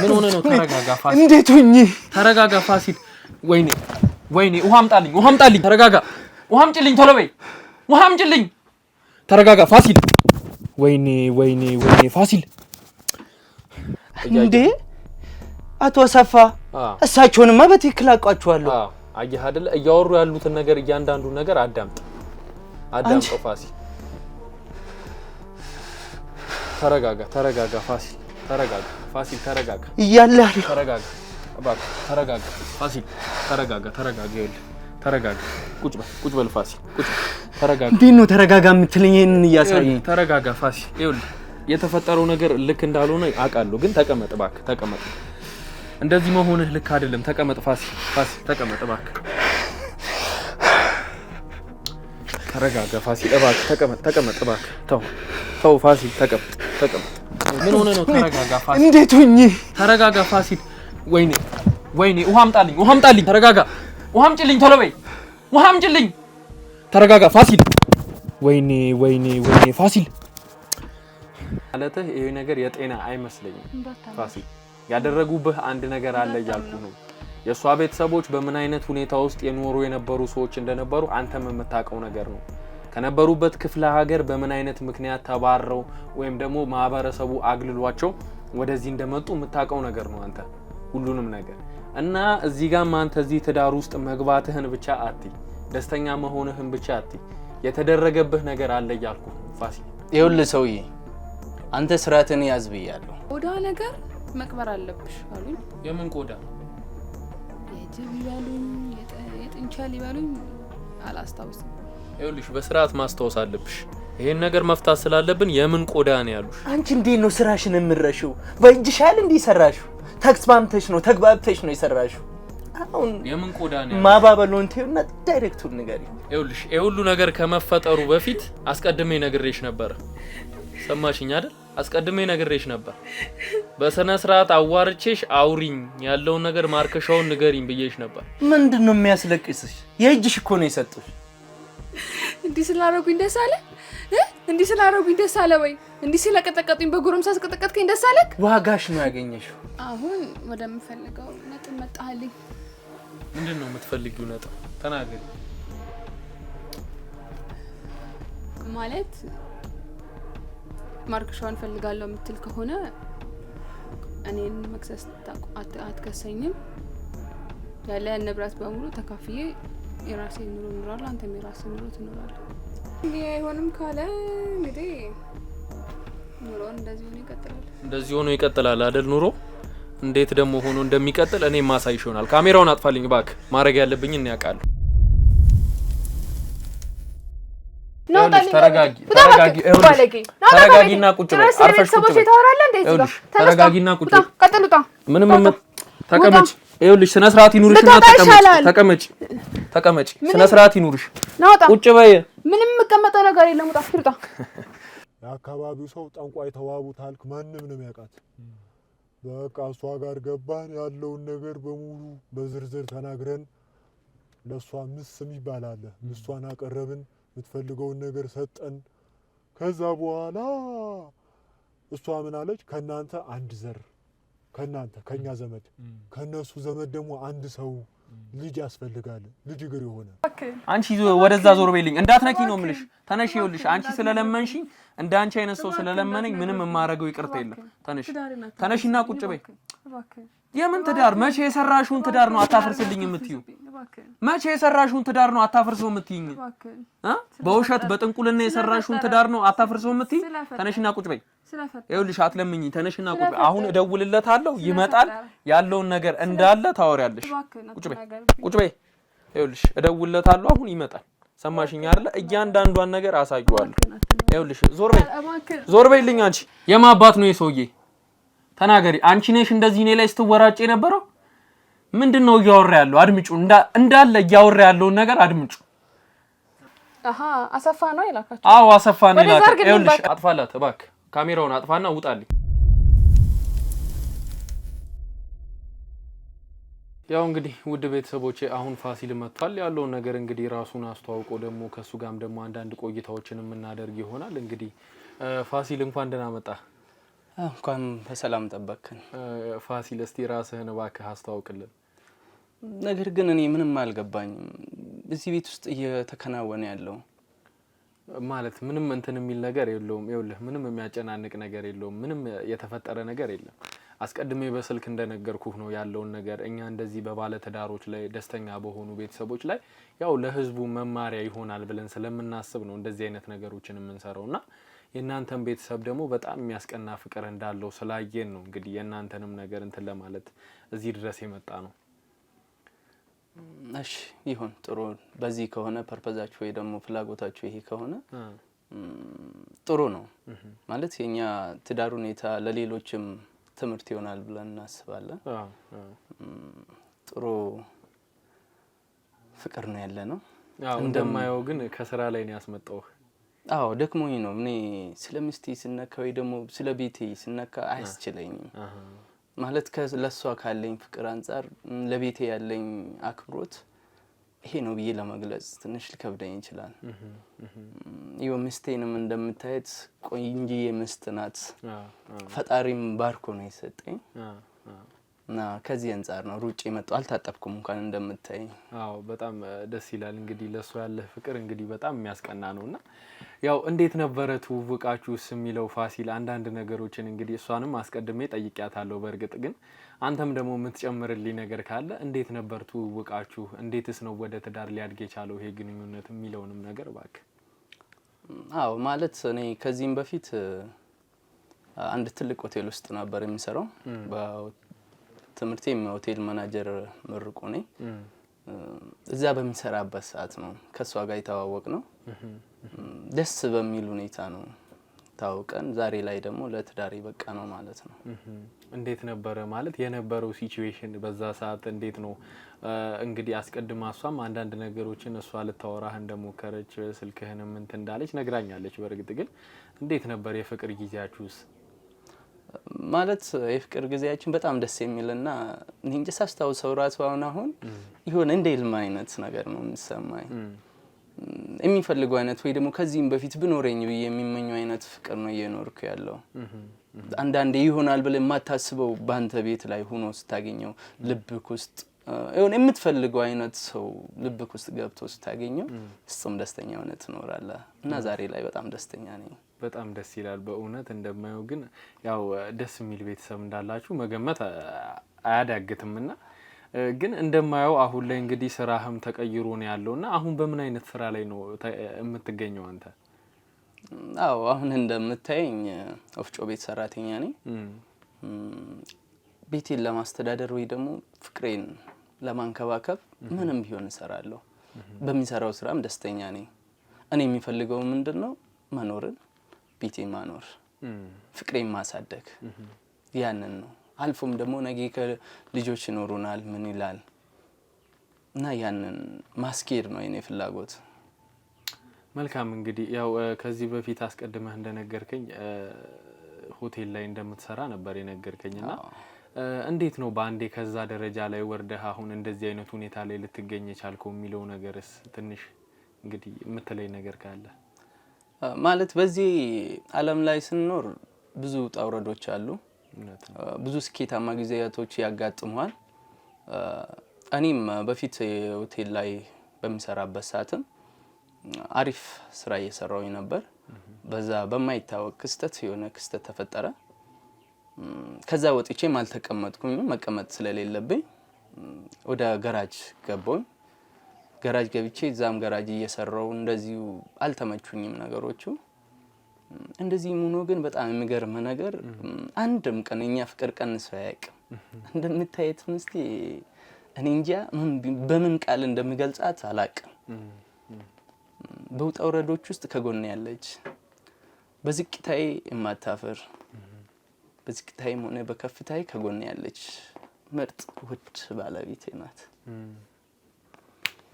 ምን ሆነ ነው? ተረጋጋ ፋሲል። እንዴት ሆኜ? ተረጋጋ ፋሲል። ወይኔ ውሃ አምጣልኝ። ተረጋጋ። ውሃ አምጪልኝ ቶሎ በይ። ውሃ አምጪልኝ። ተረጋጋ ፋሲል። ወይኔ ፋሲል። እንዴ አቶ አሰፋ እሳቸውንማ በትክክል አውቃቸዋለሁ። አየህ አይደል? እያወሩ ያሉትን ነገር እያንዳንዱ ነገር አዳምጠው ፋሲል። ተረጋጋ ፋሲል። ተረጋጋ እያለ ያለው ተረጋጋ ፋሲል። ተረጋጋ። ቁጭ በል ፋሲል። ተረጋጋ። እንዴት ነው ተረጋጋ የምትለኝ? ይሄንን እያሳየኝ። ተረጋጋ ፋሲል። ይኸውልህ የተፈጠረው ነገር ልክ እንዳልሆነ አውቃለሁ፣ ግን ተቀመጥ እባክህ፣ ተቀመጥ። እንደዚህ መሆንህ ልክ አይደለም። ተቀመጥ ፋሲል፣ ተቀመጥ እባክህ። ተረጋጋ ፋሲል እባክህ፣ ተቀመጥ እባክህ። ተው ፋሲል፣ ተቀመጥ። ምን ሆነ ነው? ተረጋጋ ፋሲል። እንዴት ሆኜ? ተረጋጋ ፋሲል። ወይኔ ውሃ አምጣልኝ። ተረጋጋ። ውሃ አምጪልኝ ቶሎ በይ። ውሃ አምጪልኝ። ተረጋጋ ፋሲል። ወይኔ ፋሲል። ማለትህ ይሄ ነገር የጤና አይመስለኝም ፋሲል። ያደረጉብህ አንድ ነገር አለ እያልኩ ነው። የሷ ቤተሰቦች በምን አይነት ሁኔታ ውስጥ የኖሩ የነበሩ ሰዎች እንደነበሩ አንተም የምታውቀው ነገር ነው። ከነበሩበት ክፍለ ሀገር በምን አይነት ምክንያት ተባረው ወይም ደግሞ ማህበረሰቡ አግልሏቸው ወደዚህ እንደመጡ የምታውቀው ነገር ነው አንተ ሁሉንም ነገር። እና እዚህ ጋር አንተ እዚህ ትዳር ውስጥ መግባትህን ብቻ አትይ፣ ደስተኛ መሆንህን ብቻ አትይ። የተደረገብህ ነገር አለ እያልኩ ፋሲል። ይኸውልህ ሰውዬ አንተ ስራትን ያዝ ብያለሁ። ቆዳ ነገር መቅበር አለብሽ አሉኝ። የምን ቆዳ? የጅብ ይበሉኝ የጥንቸል ይበሉኝ አላስታውስም። ይኸውልሽ በስርዓት ማስታወስ አለብሽ። ይሄን ነገር መፍታት ስላለብን የምን ቆዳ ነው ያሉሽ? አንቺ እንዴት ነው ስራሽን የምረሽው? በእጅሻል እንዴ ሰራሽው? ተግባብተሽ ነው የሰራሽው። አሁን የምን ቆዳ ነው ማባበሉን ተይውና ዳይሬክቱን ንገሪኝ። ይኸውልሽ ይሄ ሁሉ ነገር ከመፈጠሩ በፊት አስቀድሜ ነግሬሽ ነበር። ሰማሽኝ አይደል? አስቀድሜ ነግሬሽ ነበር። በሰነ ስርዓት አዋርቼሽ አውሪኝ፣ ያለውን ነገር ማርከሻውን ንገሪኝ ብዬሽ ነበር። ምንድነው የሚያስለቅስሽ? የእጅሽ እኮ ነው የሰጡሽ። እንዲህ ስላደረጉኝ ደስ አለ? እንዲህ ስላደረጉኝ ደስ አለ ወይ? እንዲህ ስለቀጠቀጡኝ በጎረምሳ ስቀጠቀጥከኝ ደስ አለክ? ዋጋሽ ነው ያገኘሽው። አሁን ወደምፈልገው ነጥብ መጣልኝ። ምንድነው የምትፈልጊው ነጥብ? ተናገሪ። ማለት ማርከሻውን ፈልጋለሁ የምትል ከሆነ እኔን መክሰስ አትከሰኝም። ያለ ንብረት በሙሉ ተካፍዬ የራሴን ኑሮ እኖራለሁ፣ አንተም የራስህን ኑሮ ትኖራለህ። እንግዲህ አይሆንም ካለ እንግዲህ ኑሮ እንደዚህ ሆኖ ይቀጥላል አይደል? ኑሮ እንዴት ደግሞ ሆኖ እንደሚቀጥል እኔ ማሳይሽ ይሆናል። ካሜራውን አጥፋልኝ እባክህ። ማድረግ ያለብኝ እኔ ያውቃለሁ። ተረጋጊና ቁጭ በይ። አርፈሽ ቁጭ በይ። ተረጋጊና ቁጭ በይ። ቀጥሉታ ምንም ተቀመጭ። ይኸውልሽ ስነ ስርዓት ይኑርሽና ተቀመጭ። ስነ ስርዓት ይኑርሽ። ቁጭ በይ። ምንም የምቀመጠው ነገር የለም። ውጣ። የአካባቢው ሰው ጠንቋይ ተዋቡት አልክ፣ ማንም ነው የሚያውቃት። በቃ እሷ ጋር ገባን፣ ያለውን ነገር በሙሉ በዝርዝር ተናግረን ለሷ ምስም ይባላል። ምስቷን አቀረብን፣ የምትፈልገውን ነገር ሰጠን። ከዛ በኋላ እሷ ምን አለች? ከናንተ አንድ ዘር ከኛ ዘመድ ከነሱ ዘመድ ደግሞ አንድ ሰው ልጅ ያስፈልጋል። ልጅ እግር የሆነ አንቺ ወደዛ ዞር በይልኝ፣ እንዳትነኪ ነው የምልሽ። ተነሽ። ይኸውልሽ አንቺ ስለለመንሽኝ እንደ አንቺ አይነት ሰው ስለለመነኝ ምንም የማረገው ይቅርታ የለም። ተነሽና ቁጭ በይ። የምን ትዳር? መቼ የሰራሽውን ትዳር ነው አታፈርስልኝ የምትዩ? መቼ የሰራሽውን ትዳር ነው አታፈርሰው የምትይኝ? በውሸት በጥንቁልና የሰራሽውን ትዳር ነው አታፈርሰው የምትይ? ተነሽና ቁጭ በይ። ይኸውልሽ አትለምኝ። ተነሽና ቁጭ በይ። አሁን እደውልለታለሁ፣ ይመጣል። ያለውን ነገር እንዳለ ታወሪያለሽ። ቁጭ በይ። ይኸውልሽ እደውልለታለሁ፣ አሁን ይመጣል። ሰማሽኝ አይደለ? እያንዳንዷን ነገር አሳየዋለሁ። ይኸውልሽ ዞር በይልኝ። አንቺ የማባት ነው የሰውዬ? ተናገሪ። አንቺ ነሽ እንደዚህ እኔ ላይ ስትወራጭ የነበረው? ምንድነው እያወራ ያለው? አድምጩ። እንዳለ እያወራ ያለውን ነገር አድምጩ። አሰፋ ነው ይላካችሁ? አዎ አሰፋ ነው ይላካ። ይኸውልሽ አጥፋላት እባክህ። ካሜራውን አጥፋና ውጣልኝ። ያው እንግዲህ ውድ ቤተሰቦቼ አሁን ፋሲል መጥቷል። ያለውን ነገር እንግዲህ ራሱን አስተዋውቆ ደግሞ ከሱ ጋርም ደግሞ አንዳንድ ቆይታዎችን የምናደርግ ይሆናል። እንግዲህ ፋሲል እንኳን ደህና መጣ። እንኳን በሰላም ጠበቅከን ፋሲል። እስቲ ራስህን እባክህ አስተዋውቅልን። ነገር ግን እኔ ምንም አልገባኝም እዚህ ቤት ውስጥ እየተከናወነ ያለው ማለት ምንም እንትን የሚል ነገር የለውም። ይኸውልህ ምንም የሚያጨናንቅ ነገር የለውም። ምንም የተፈጠረ ነገር የለም። አስቀድሜ በስልክ እንደነገርኩህ ነው ያለውን ነገር። እኛ እንደዚህ በባለ ትዳሮች ላይ ደስተኛ በሆኑ ቤተሰቦች ላይ ያው ለህዝቡ መማሪያ ይሆናል ብለን ስለምናስብ ነው እንደዚህ አይነት ነገሮችን የምንሰራውና የእናንተን ቤተሰብ ደግሞ በጣም የሚያስቀና ፍቅር እንዳለው ስላየን ነው እንግዲህ የእናንተንም ነገር እንትን ለማለት እዚህ ድረስ የመጣ ነው። እሺ ይሁን ጥሩ። በዚህ ከሆነ ፐርፐዛችሁ ወይ ደግሞ ፍላጎታችሁ ይሄ ከሆነ ጥሩ ነው ማለት የኛ ትዳር ሁኔታ ለሌሎችም ትምህርት ይሆናል ብለን እናስባለን። ጥሩ ፍቅር ነው ያለነው። እንደማየው ግን ከስራ ላይ ነው ያስመጣው። አዎ ደክሞኝ ነው። እኔ ስለሚስቴ ስነካ ወይ ደግሞ ስለ ቤቴ ስነካ አያስችለኝም ማለት ለሷ ካለኝ ፍቅር አንፃር ለቤቴ ያለኝ አክብሮት ይሄ ነው ብዬ ለመግለጽ ትንሽ ሊከብደኝ ይችላል። ይኸው ሚስቴንም እንደምታየት ቆንጆዬ ሚስት ናት። ፈጣሪም ባርኮ ነው የሰጠኝ እና ከዚህ አንፃር ነው ሩጬ መጣሁ። አልታጠብኩም እንኳን እንደምታይ። አዎ በጣም ደስ ይላል። እንግዲህ ለሷ ያለ ፍቅር እንግዲህ በጣም የሚያስቀና ነውና ያው እንዴት ነበረ ትውውቃችሁስ የሚለው ፋሲል አንዳንድ ነገሮችን እንግዲህ እሷንም አስቀድሜ ጠይቂያታለሁ። በእርግጥ ግን አንተም ደግሞ የምትጨምርልኝ ነገር ካለ እንዴት ነበር ትውውቃችሁ? እንዴትስ ነው ወደ ትዳር ሊያድግ የቻለው ይሄ ግንኙነት የሚለውንም ነገር እባክህ። አዎ ማለት እኔ ከዚህም በፊት አንድ ትልቅ ሆቴል ውስጥ ነበር የሚሰራው። በትምህርቴም ሆቴል ማናጀር ምርቆ ነኝ። እዛ በሚሰራበት ሰዓት ነው ከሷ ጋር የተዋወቅ ነው። ደስ በሚል ሁኔታ ነው ታውቀን ዛሬ ላይ ደግሞ ለትዳር በቃ ነው ማለት ነው። እንዴት ነበረ ማለት የነበረው ሲቹዌሽን በዛ ሰዓት እንዴት ነው? እንግዲህ አስቀድማ እሷም አንዳንድ ነገሮችን እሷ ልታወራህ እንደሞከረች ስልክህንም እንትን እንዳለች ነግራኛለች። በእርግጥ ግን እንዴት ነበር የፍቅር ጊዜያችሁስ? ማለት የፍቅር ጊዜያችን በጣም ደስ የሚልና እንጂ ሳስታውሰው ራሱ አሁን ይሁን እንደ ህልም አይነት ነገር ነው የሚሰማኝ። የሚፈልገው አይነት ወይ ደግሞ ከዚህም በፊት ብኖረኝ ብዬ የሚመኘው አይነት ፍቅር ነው እየኖርኩ ያለው። አንዳንዴ ይሆናል ብለህ የማታስበው ባንተ ቤት ላይ ሆኖ ስታገኘው ልብክ ውስጥ ይሁን የምትፈልገው አይነት ሰው ልብክ ውስጥ ገብቶ ስታገኘው እሱም ደስተኛ ሆነ ትኖራለህ እና ዛሬ ላይ በጣም ደስተኛ ነኝ። በጣም ደስ ይላል በእውነት። እንደማየው ግን ያው ደስ የሚል ቤተሰብ እንዳላችሁ መገመት አያዳግትምና ግን እንደማየው አሁን ላይ እንግዲህ ስራህም ተቀይሮ ነው ያለውና አሁን በምን አይነት ስራ ላይ ነው የምትገኘው አንተ? አዎ አሁን እንደምታየኝ ወፍጮ ቤት ሰራተኛ ነኝ። ቤቴን ለማስተዳደር ወይ ደግሞ ፍቅሬን ለማንከባከብ ምንም ቢሆን እሰራለሁ። በሚሰራው ስራም ደስተኛ ነኝ። እኔ የሚፈልገው ምንድነው? መኖርን፣ ቤቴን ማኖር፣ ፍቅሬን ማሳደግ ያንን ነው። አልፎም ደግሞ ነገ ከልጆች ይኖሩናል ምን ይላል እና ያንን ማስኬድ ነው የኔ ፍላጎት። መልካም እንግዲህ ያው ከዚህ በፊት አስቀድመህ እንደነገርከኝ ሆቴል ላይ እንደምትሰራ ነበር የነገርከኝና እንዴት ነው በአንዴ ከዛ ደረጃ ላይ ወርደህ አሁን እንደዚህ አይነት ሁኔታ ላይ ልትገኝ የቻልከው የሚለው ነገርስ ትንሽ እንግዲህ የምትለይ ነገር ካለ? ማለት በዚህ ዓለም ላይ ስንኖር ብዙ ጣውረዶች አሉ። ብዙ ስኬታማ ጊዜያቶች ያጋጥሙሃል። እኔም በፊት ሆቴል ላይ በሚሰራበት ሰዓትም አሪፍ ስራ እየሰራሁኝ ነበር። በዛ በማይታወቅ ክስተት የሆነ ክስተት ተፈጠረ። ከዛ ወጥቼም አልተቀመጥኩኝ። መቀመጥ ስለሌለብኝ ወደ ጋራጅ ገባሁኝ። ጋራጅ ገብቼ እዛም ጋራጅ እየሰራው እንደዚሁ አልተመቹኝም ነገሮቹ። እንደዚህ ሆኖ ግን በጣም የሚገርም ነገር አንድም ቀን እኛ ፍቅር ቀንሶ አያውቅም። እንደምታየት ምስቲ እኔ እንጃ በምን ቃል እንደምገልጻት አላውቅም። በውጣ ውረዶች ውስጥ ከጎኔ ያለች በዝቅታዬ የማታፈር በዝቅታዬም ሆነ በከፍታዬ ከጎኔ ያለች ምርጥ ውድ ባለቤቴ ናት።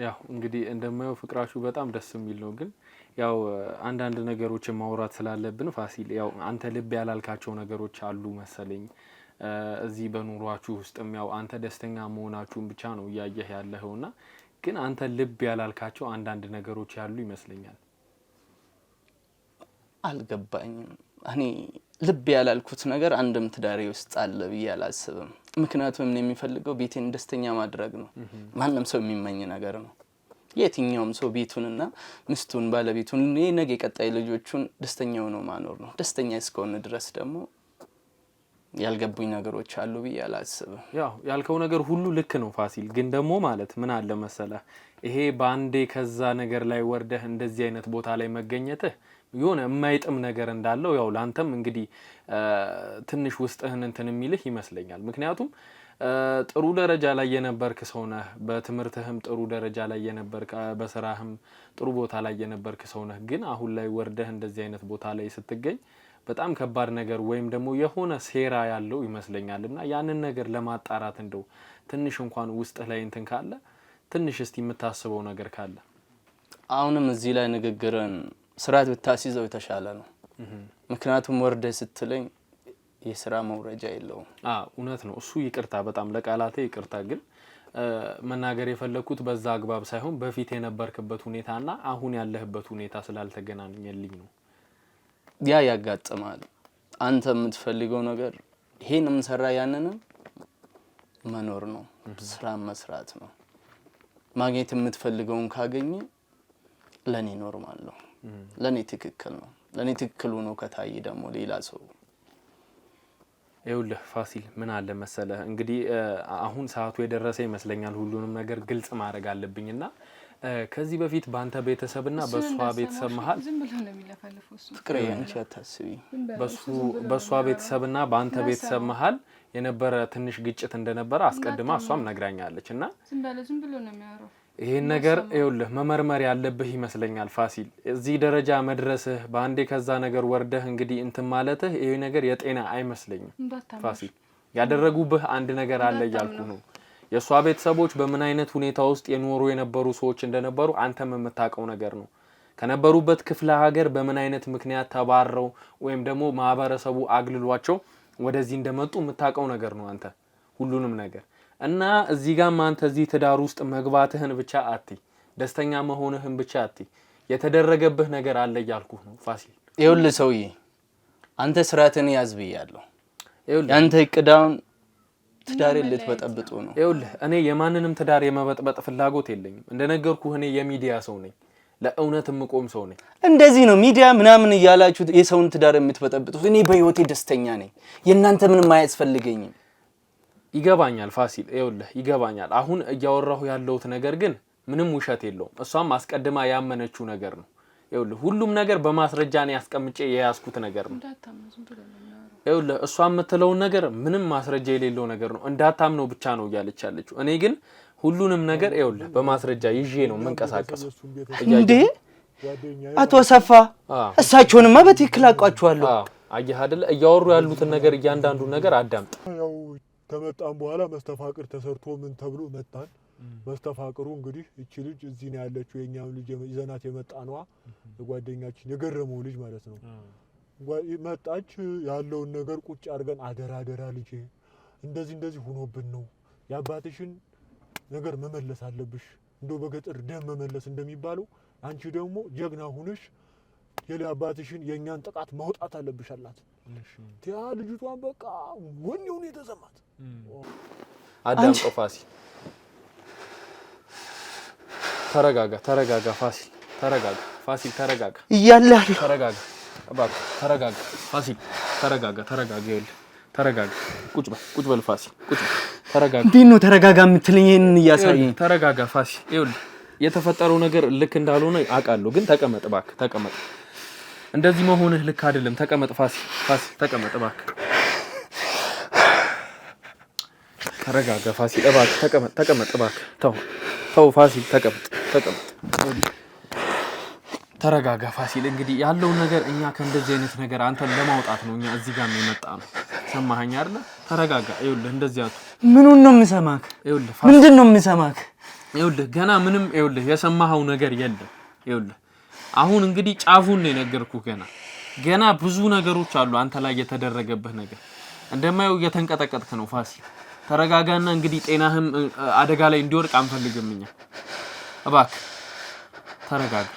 ያው እንግዲህ እንደማየው ፍቅራችሁ በጣም ደስ የሚል ነው። ግን ያው አንዳንድ ነገሮችን ማውራት ስላለብን ፋሲል ያው አንተ ልብ ያላልካቸው ነገሮች አሉ መሰለኝ እዚህ በኑሯችሁ ውስጥም ያው አንተ ደስተኛ መሆናችሁን ብቻ ነው እያየህ ያለኸውና ግን አንተ ልብ ያላልካቸው አንዳንድ ነገሮች ያሉ ይመስለኛል። አልገባኝም እኔ ልብ ያላልኩት ነገር አንድም ትዳሬ ውስጥ አለ ብዬ አላስብም ምክንያቱም እኔ የሚፈልገው ቤቴን ደስተኛ ማድረግ ነው ማንንም ሰው የሚመኝ ነገር ነው የትኛውም ሰው ቤቱንና ሚስቱን ባለቤቱን ነገ ቀጣይ ልጆቹን ደስተኛ ሆነው ማኖር ነው ደስተኛ እስከሆነ ድረስ ደግሞ ያልገቡኝ ነገሮች አሉ ብዬ አላስብም ያው ያልከው ነገር ሁሉ ልክ ነው ፋሲል ግን ደግሞ ማለት ምን አለ መሰለ ይሄ ባንዴ ከዛ ነገር ላይ ወርደህ እንደዚህ አይነት ቦታ ላይ መገኘትህ የሆነ የማይጥም ነገር እንዳለው ያው ላንተም እንግዲህ ትንሽ ውስጥህን እንትን የሚልህ ይመስለኛል ምክንያቱም ጥሩ ደረጃ ላይ የነበርክ ሰው ነህ በትምርትህም ጥሩ ደረጃ ላይ የነበርክ በስራህም ጥሩ ቦታ ላይ የነበርክ ሰው ነህ ግን አሁን ላይ ወርደህ እንደዚህ አይነት ቦታ ላይ ስትገኝ በጣም ከባድ ነገር ወይም ደግሞ የሆነ ሴራ ያለው ይመስለኛልና ያንን ነገር ለማጣራት እንደው ትንሽ እንኳን ውስጥህ ላይ እንትን ካለ ትንሽ እስቲ የምታስበው ነገር ካለ አሁንም እዚህ ላይ ንግግርን ስርዓት ብታስይዘው የተሻለ ነው ምክንያቱም ወርደ ስትለኝ የሥራ መውረጃ የለውም እውነት ነው እሱ ይቅርታ በጣም ለቃላቴ ይቅርታ ግን መናገር የፈለኩት በዛ አግባብ ሳይሆን በፊት የነበርክበት ሁኔታና አሁን ያለህበት ሁኔታ ስላልተገናኘልኝ ነው ያ ያጋጥማል አንተ የምትፈልገው ነገር ይሄንም ሰራ ያንንም መኖር ነው ስራ መስራት ነው ማግኘት የምትፈልገውን ካገኘ ለኔ ኖርማል ነው ለኔ ትክክል ነው ለኔ ትክክሉ ነው ከታይ ደግሞ ሌላ ሰው ይኸውልህ ፋሲል ምን አለ መሰለህ እንግዲህ አሁን ሰዓቱ የደረሰ ይመስለኛል ሁሉንም ነገር ግልጽ ማድረግ አለብኝና ከዚህ በፊት ባንተ ቤተሰብና በሷ ቤተሰብ መሃል ዝም ብሎ ነው የሚለፈልፈው እሱ ፍቅሬ አንቺ አታስቢ በሷ ቤተሰብና ባንተ ቤተሰብ መሃል የነበረ ትንሽ ግጭት እንደነበረ አስቀድማ እሷም ነግራኛለችና ዝም ብሎ ነው የሚያወራው ይሄን ነገር ይኸውልህ መመርመር ያለብህ ይመስለኛል ፋሲል እዚህ ደረጃ መድረስህ ባንዴ ከዛ ነገር ወርደህ እንግዲህ እንትን ማለትህ ይሄ ነገር የጤና አይመስለኝም ፋሲል ያደረጉብህ አንድ ነገር አለ ያልኩ ነው የሷ ቤተሰቦች በምን አይነት ሁኔታ ውስጥ የኖሩ የነበሩ ሰዎች እንደነበሩ አንተም የምታውቀው ነገር ነው ከነበሩበት ክፍለ ሀገር በምን አይነት ምክንያት ተባረው ወይም ደግሞ ማህበረሰቡ አግልሏቸው ወደዚህ እንደመጡ የምታውቀው ነገር ነው አንተ ሁሉንም ነገር እና እዚህ ጋር አንተ እዚህ ትዳር ውስጥ መግባትህን ብቻ አትይ ደስተኛ መሆንህን ብቻ አትይ የተደረገብህ ነገር አለ ያልኩህ ነው ፋሲል ይኸውልህ ሰውዬ አንተ ስራትን ያዝብያለሁ ይኸውልህ አንተ እቅዳውን ትዳር ልትበጠብጡ ነው ይኸውልህ እኔ የማንንም ትዳር የመበጥበጥ ፍላጎት የለኝም እንደነገርኩህ እኔ የሚዲያ ሰው ነኝ ለእውነት የምቆም ሰው ነኝ እንደዚህ ነው ሚዲያ ምናምን ይያላችሁ የሰውን ትዳር የምትበጠብጡት እኔ በህይወቴ ደስተኛ ነኝ የእናንተ ምንም አያስፈልገኝም ይገባኛል ፋሲል ይኸውልህ ይገባኛል አሁን እያወራሁ ያለውት ነገር ግን ምንም ውሸት የለውም እሷም አስቀድማ ያመነችው ነገር ነው ይኸውልህ ሁሉም ነገር በማስረጃ ነው ያስቀምጬ የያዝኩት ነገር ነው ይኸውልህ እሷ የምትለው ነገር ምንም ማስረጃ የሌለው ነገር ነው እንዳታምነው ብቻ ነው እያለች ያለችው እኔ ግን ሁሉንም ነገር ይኸውልህ በማስረጃ ይዤ ነው መንቀሳቀስ እንዴ አቶ ሰፋ እሳቸውንማ በትክክል አቋቸዋለሁ አየህ አይደል እያወሩ ያሉትን ነገር እያንዳንዱ ነገር አዳምጥ ያው ተመጣን በኋላ መስተፋቅር ተሰርቶ ምን ተብሎ መጣን መስተፋቅሩ እንግዲህ እቺ ልጅ እዚህ ነው ያለችው የኛው ልጅ ይዘናት የመጣነዋ የጓደኛችን የገረመው ልጅ ማለት ነው መጣች ያለውን ነገር ቁጭ አድርገን አደራ ልጅ እንደዚህ ሆኖብን ነው ያባትሽን ነገር መመለስ አለብሽ እንደው በገጠር ደም መመለስ እንደሚባለው አንቺ ደግሞ ጀግና ሆነሽ የአባትሽን የኛን ጥቃት ማውጣት አለብሽ አላት ቲያ ልጅቷን በቃ ወኔውን የተሰማት አዳምጦ ፋሲል ተረጋጋ ፋሲል ተረጋጋ ይያላል ተረጋጋ አባክ ተረጋጋ ፋሲል ተረጋጋ ይል ተረጋጋ ቁጭ በል ፋሲል ቁጭ ተረጋጋ እንዴት ነው ተረጋጋ የምትለኝ ይሄንን እያሳየኝ ተረጋጋ ፋሲል ይል የተፈጠረው ነገር ልክ እንዳልሆነ አውቃለሁ ግን ተቀመጥ ባክ ተቀመጥ እንደዚህ መሆንህ ልክ አይደለም ተቀመጥ ፋሲል ተቀመጥ ባክ ተረጋጋ ፋሲል ባክ ተቀመጥ ባክ ተው ፋሲል ተቀመጥ ተረጋጋ ፋሲል እንግዲህ ያለው ነገር እኛ ከእንደዚህ አይነት ነገር አንተን ለማውጣት ነው እኛ እዚህ ጋር የመጣ ነው ሰማኸኝ አይደል ተረጋጋ ይኸውልህ እንደዚህ አቱ ምኑን ነው የምሰማክ ይኸውልህ ምንድነው የምሰማክ ይኸውልህ ገና ምንም ይኸውልህ የሰማኸው ነገር የለም ይኸውልህ አሁን እንግዲህ ጫፉን ነው የነገርኩህ ገና ብዙ ነገሮች አሉ አንተ ላይ የተደረገብህ ነገር እንደማየው እየተንቀጠቀጥክ ነው ፋሲል ተረጋጋና እንግዲህ ጤናህም አደጋ ላይ እንዲወድቅ አንፈልግም እኛ እባክህ ተረጋጋ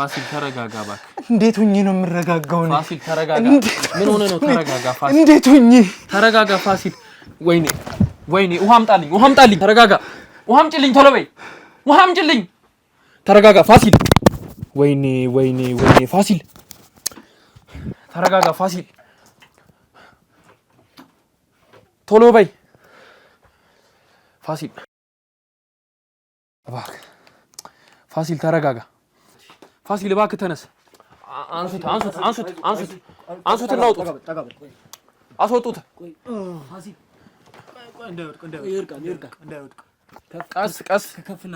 ፋሲል ተረጋጋ እባክህ። እንዴት ሆኜ ነው የምረጋጋው? ፋሲል ተረጋጋ። ምን ሆነ ነው? ተረጋጋ ፋሲል። እንዴት ሆኜ? ተረጋጋ ፋሲል። ወይኔ ውሃ አምጣልኝ። ተረጋጋ። ውሃ አምጪልኝ ቶሎ በይ። ውሃ አምጪልኝ። ተረጋጋ ፋሲል። ወይኔ ፋሲል ተረጋጋ ፋሲል። ቶሎ በይ ፋሲል። እባክህ ፋሲል ተረጋጋ። ፋሲል እባክህ ተነስ። አንሱት እናውጡት። አስወጡት።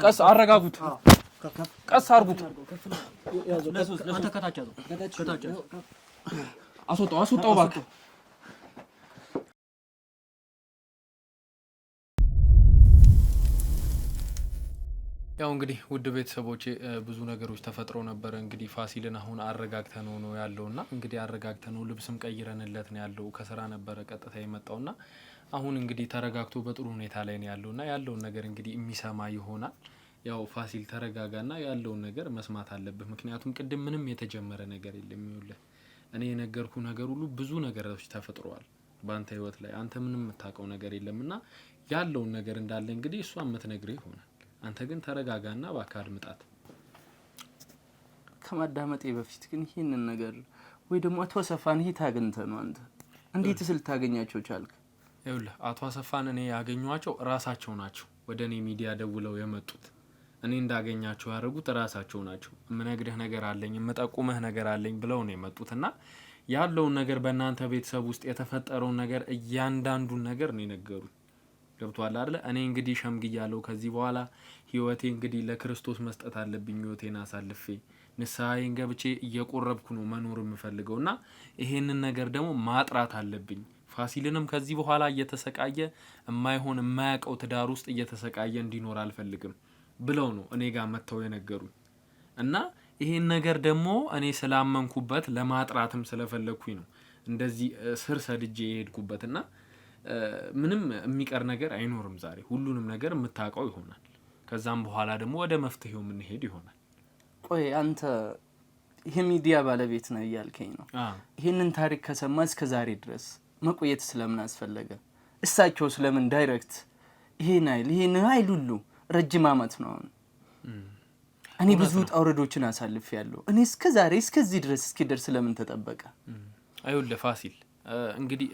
ቀስ አረጋጉት። ቀስ አርጉት። አስወጣው እባክህ። ያው እንግዲህ ውድ ቤተሰቦቼ ብዙ ነገሮች ተፈጥሮ ነበር። እንግዲህ ፋሲልን አሁን አረጋግተነው ነው ያለውና እንግዲህ አረጋግተነው ልብስም ቀይረንለት ነው ያለው። ከስራ ነበረ ቀጥታ የመጣውና አሁን እንግዲህ ተረጋግቶ በጥሩ ሁኔታ ላይ ነው ያለውና ያለውን ነገር እንግዲህ የሚሰማ ይሆናል። ያው ፋሲል ተረጋጋና ያለውን ነገር መስማት አለብህ። ምክንያቱም ቅድም ምንም የተጀመረ ነገር የለም። ይኸውልህ እኔ የነገርኩ ነገር ሁሉ ብዙ ነገሮች ተፈጥረዋል በአንተ ህይወት ላይ። አንተ ምንም የምታውቀው ነገር የለምና ያለውን ነገር እንዳለ እንግዲህ እሷ የምትነግርህ ይሆናል። አንተ ግን ተረጋጋና እባክህ አድምጣት። ከማዳመጤ በፊት ግን ይሄንን ነገር ወይ ደግሞ አቶ አሰፋን ይሄ ታገኝተህ ነው አንተ እንዴት ስል ታገኛቸው ቻልክ? ይኸውልህ አቶ አሰፋን እኔ ያገኘኋቸው ራሳቸው ናቸው። ወደ እኔ ሚዲያ ደውለው የመጡት እኔ እንዳገኛቸው ያደረጉት ራሳቸው ናቸው። የምነግርህ ነገር አለኝ፣ የምጠቁምህ ነገር አለኝ ብለው ነው የመጡትና ያለውን ነገር በእናንተ ቤተሰብ ውስጥ የተፈጠረውን ነገር እያንዳንዱን ነገር ነው የነገሩኝ። ገብቷል አይደል? እኔ እንግዲህ ሸምግያለሁ። ከዚህ በኋላ ህይወቴ እንግዲህ ለክርስቶስ መስጠት አለብኝ። ህይወቴን አሳልፌ ንስሐዬን ገብቼ እየቆረብኩ ነው መኖር የምፈልገውና ይሄንን ነገር ደግሞ ማጥራት አለብኝ። ፋሲልንም ከዚህ በኋላ እየተሰቃየ የማይሆን የማያውቀው ትዳር ውስጥ እየተሰቃየ እንዲኖር አልፈልግም ብለው ነው እኔ ጋር መተው የነገሩኝ። እና ይሄን ነገር ደግሞ እኔ ስላመንኩበት ለማጥራትም ስለፈለኩኝ ነው እንደዚህ ስር ሰድጄ የሄድኩበትና ምንም የሚቀር ነገር አይኖርም። ዛሬ ሁሉንም ነገር የምታውቀው ይሆናል። ከዛም በኋላ ደግሞ ወደ መፍትሄው የምንሄድ ይሆናል። ቆይ አንተ ይሄ ሚዲያ ባለቤት ነው እያልከኝ ነው? ይሄንን ታሪክ ከሰማ እስከ ዛሬ ድረስ መቆየት ስለምን አስፈለገ? እሳቸው ስለምን ዳይሬክት ይሄን አይል ሁሉ ረጅም አመት ነው አሁን። እኔ ብዙ ጣውረዶችን አሳልፌያለሁ። እኔ እስከ ዛሬ እስከዚህ ድረስ እስኪደርስ ስለምን ተጠበቀ? አይውል ፋሲል እንግዲህ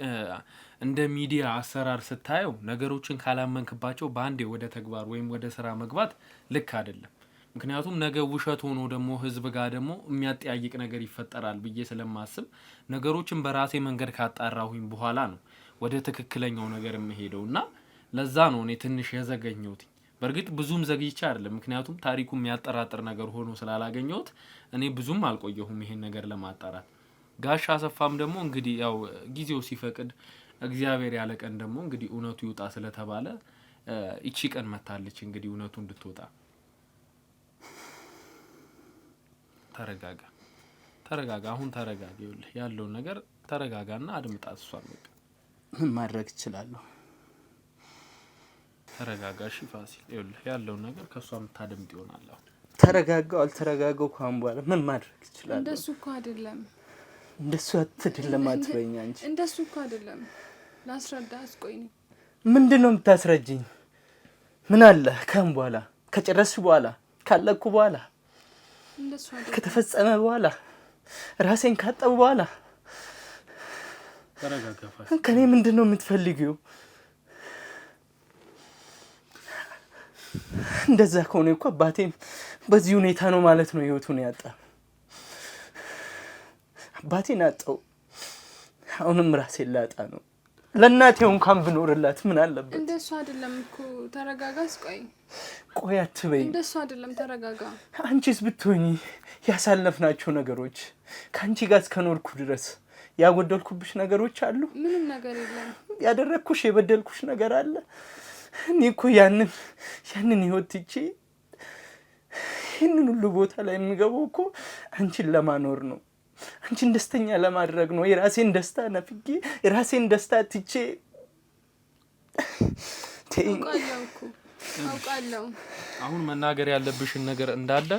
እንደ ሚዲያ አሰራር ስታየው ነገሮችን ካላመንክባቸው በአንዴ ወደ ተግባር ወይም ወደ ስራ መግባት ልክ አይደለም። ምክንያቱም ነገ ውሸት ሆኖ ደግሞ ህዝብ ጋር ደግሞ የሚያጠያይቅ ነገር ይፈጠራል ብዬ ስለማስብ ነገሮችን በራሴ መንገድ ካጣራሁኝ በኋላ ነው ወደ ትክክለኛው ነገር የምሄደውና ለዛ ነው እኔ ትንሽ የዘገኘሁት። በርግጥ ብዙም ዘግይቼ አይደለም፣ ምክንያቱም ታሪኩ የሚያጠራጥር ነገር ሆኖ ስላላገኘሁት እኔ ብዙም አልቆየሁም ይሄን ነገር ለማጣራት። ጋሽ አሰፋም ደግሞ እንግዲህ ያው ጊዜው ሲፈቅድ እግዚአብሔር ያለ ቀን ደግሞ እንግዲህ እውነቱ ይውጣ ስለተባለ እቺ ቀን መታለች እንግዲህ እውነቱ እንድትወጣ። ተረጋጋ አሁን ተረጋጋ። ይኸውልህ ያለውን ነገር ተረጋጋና አድምጣት። እሷን በቃ ምን ማድረግ እችላለሁ? ተረጋጋ እሺ ፋሲል። ይኸውልህ ያለውን ነገር ከሷ የምታደምጥ ይሆናል። ተረጋጋው አልተረጋጋው ካሁን በኋላ ምን ማድረግ እችላለሁ? እንደሱ እኮ አይደለም። እንደሱ አትደለም አትበይኝ አንቺ። እንደሱ እኮ አይደለም። ላስረዳ አስቆይኝ። ምንድነው የምታስረጂኝ? ምን አለ ካሁን በኋላ ከጨረስሽ በኋላ ካለኩ በኋላ እንደሱ አይደለም። ከተፈጸመ በኋላ ራሴን ካጠቡ በኋላ ተረጋጋ ፋሲል። ከኔ ምንድነው የምትፈልጊው? እንደዛ ከሆነ እኮ አባቴም በዚህ ሁኔታ ነው ማለት ነው ህይወቱን ያጣ። አባቴን አጣው፣ አሁንም ራሴን ላጣ ነው። ለእናቴው እንኳን ብኖርላት ምን አለበት? እንደሱ አይደለም እኮ ተረጋጋስ። ቆይ አትበይ። እንደሱ አይደለም ተረጋጋ። አንቺስ ብትሆኚ ያሳለፍናቸው ነገሮች ካንቺ ጋር እስከኖርኩ ድረስ ያጎደልኩብሽ ነገሮች አሉ? ምንም ነገር የለም። ያደረኩሽ የበደልኩሽ ነገር አለ? እኔ እኮ ያንን ህይወት ትቼ ይህንን ሁሉ ቦታ ላይ የምገባው እኮ አንቺን ለማኖር ነው፣ አንቺን ደስተኛ ለማድረግ ነው። የራሴን ደስታ ነፍጌ የራሴን ደስታ ትቼ አውቃለሁ። አሁን መናገር ያለብሽን ነገር እንዳለ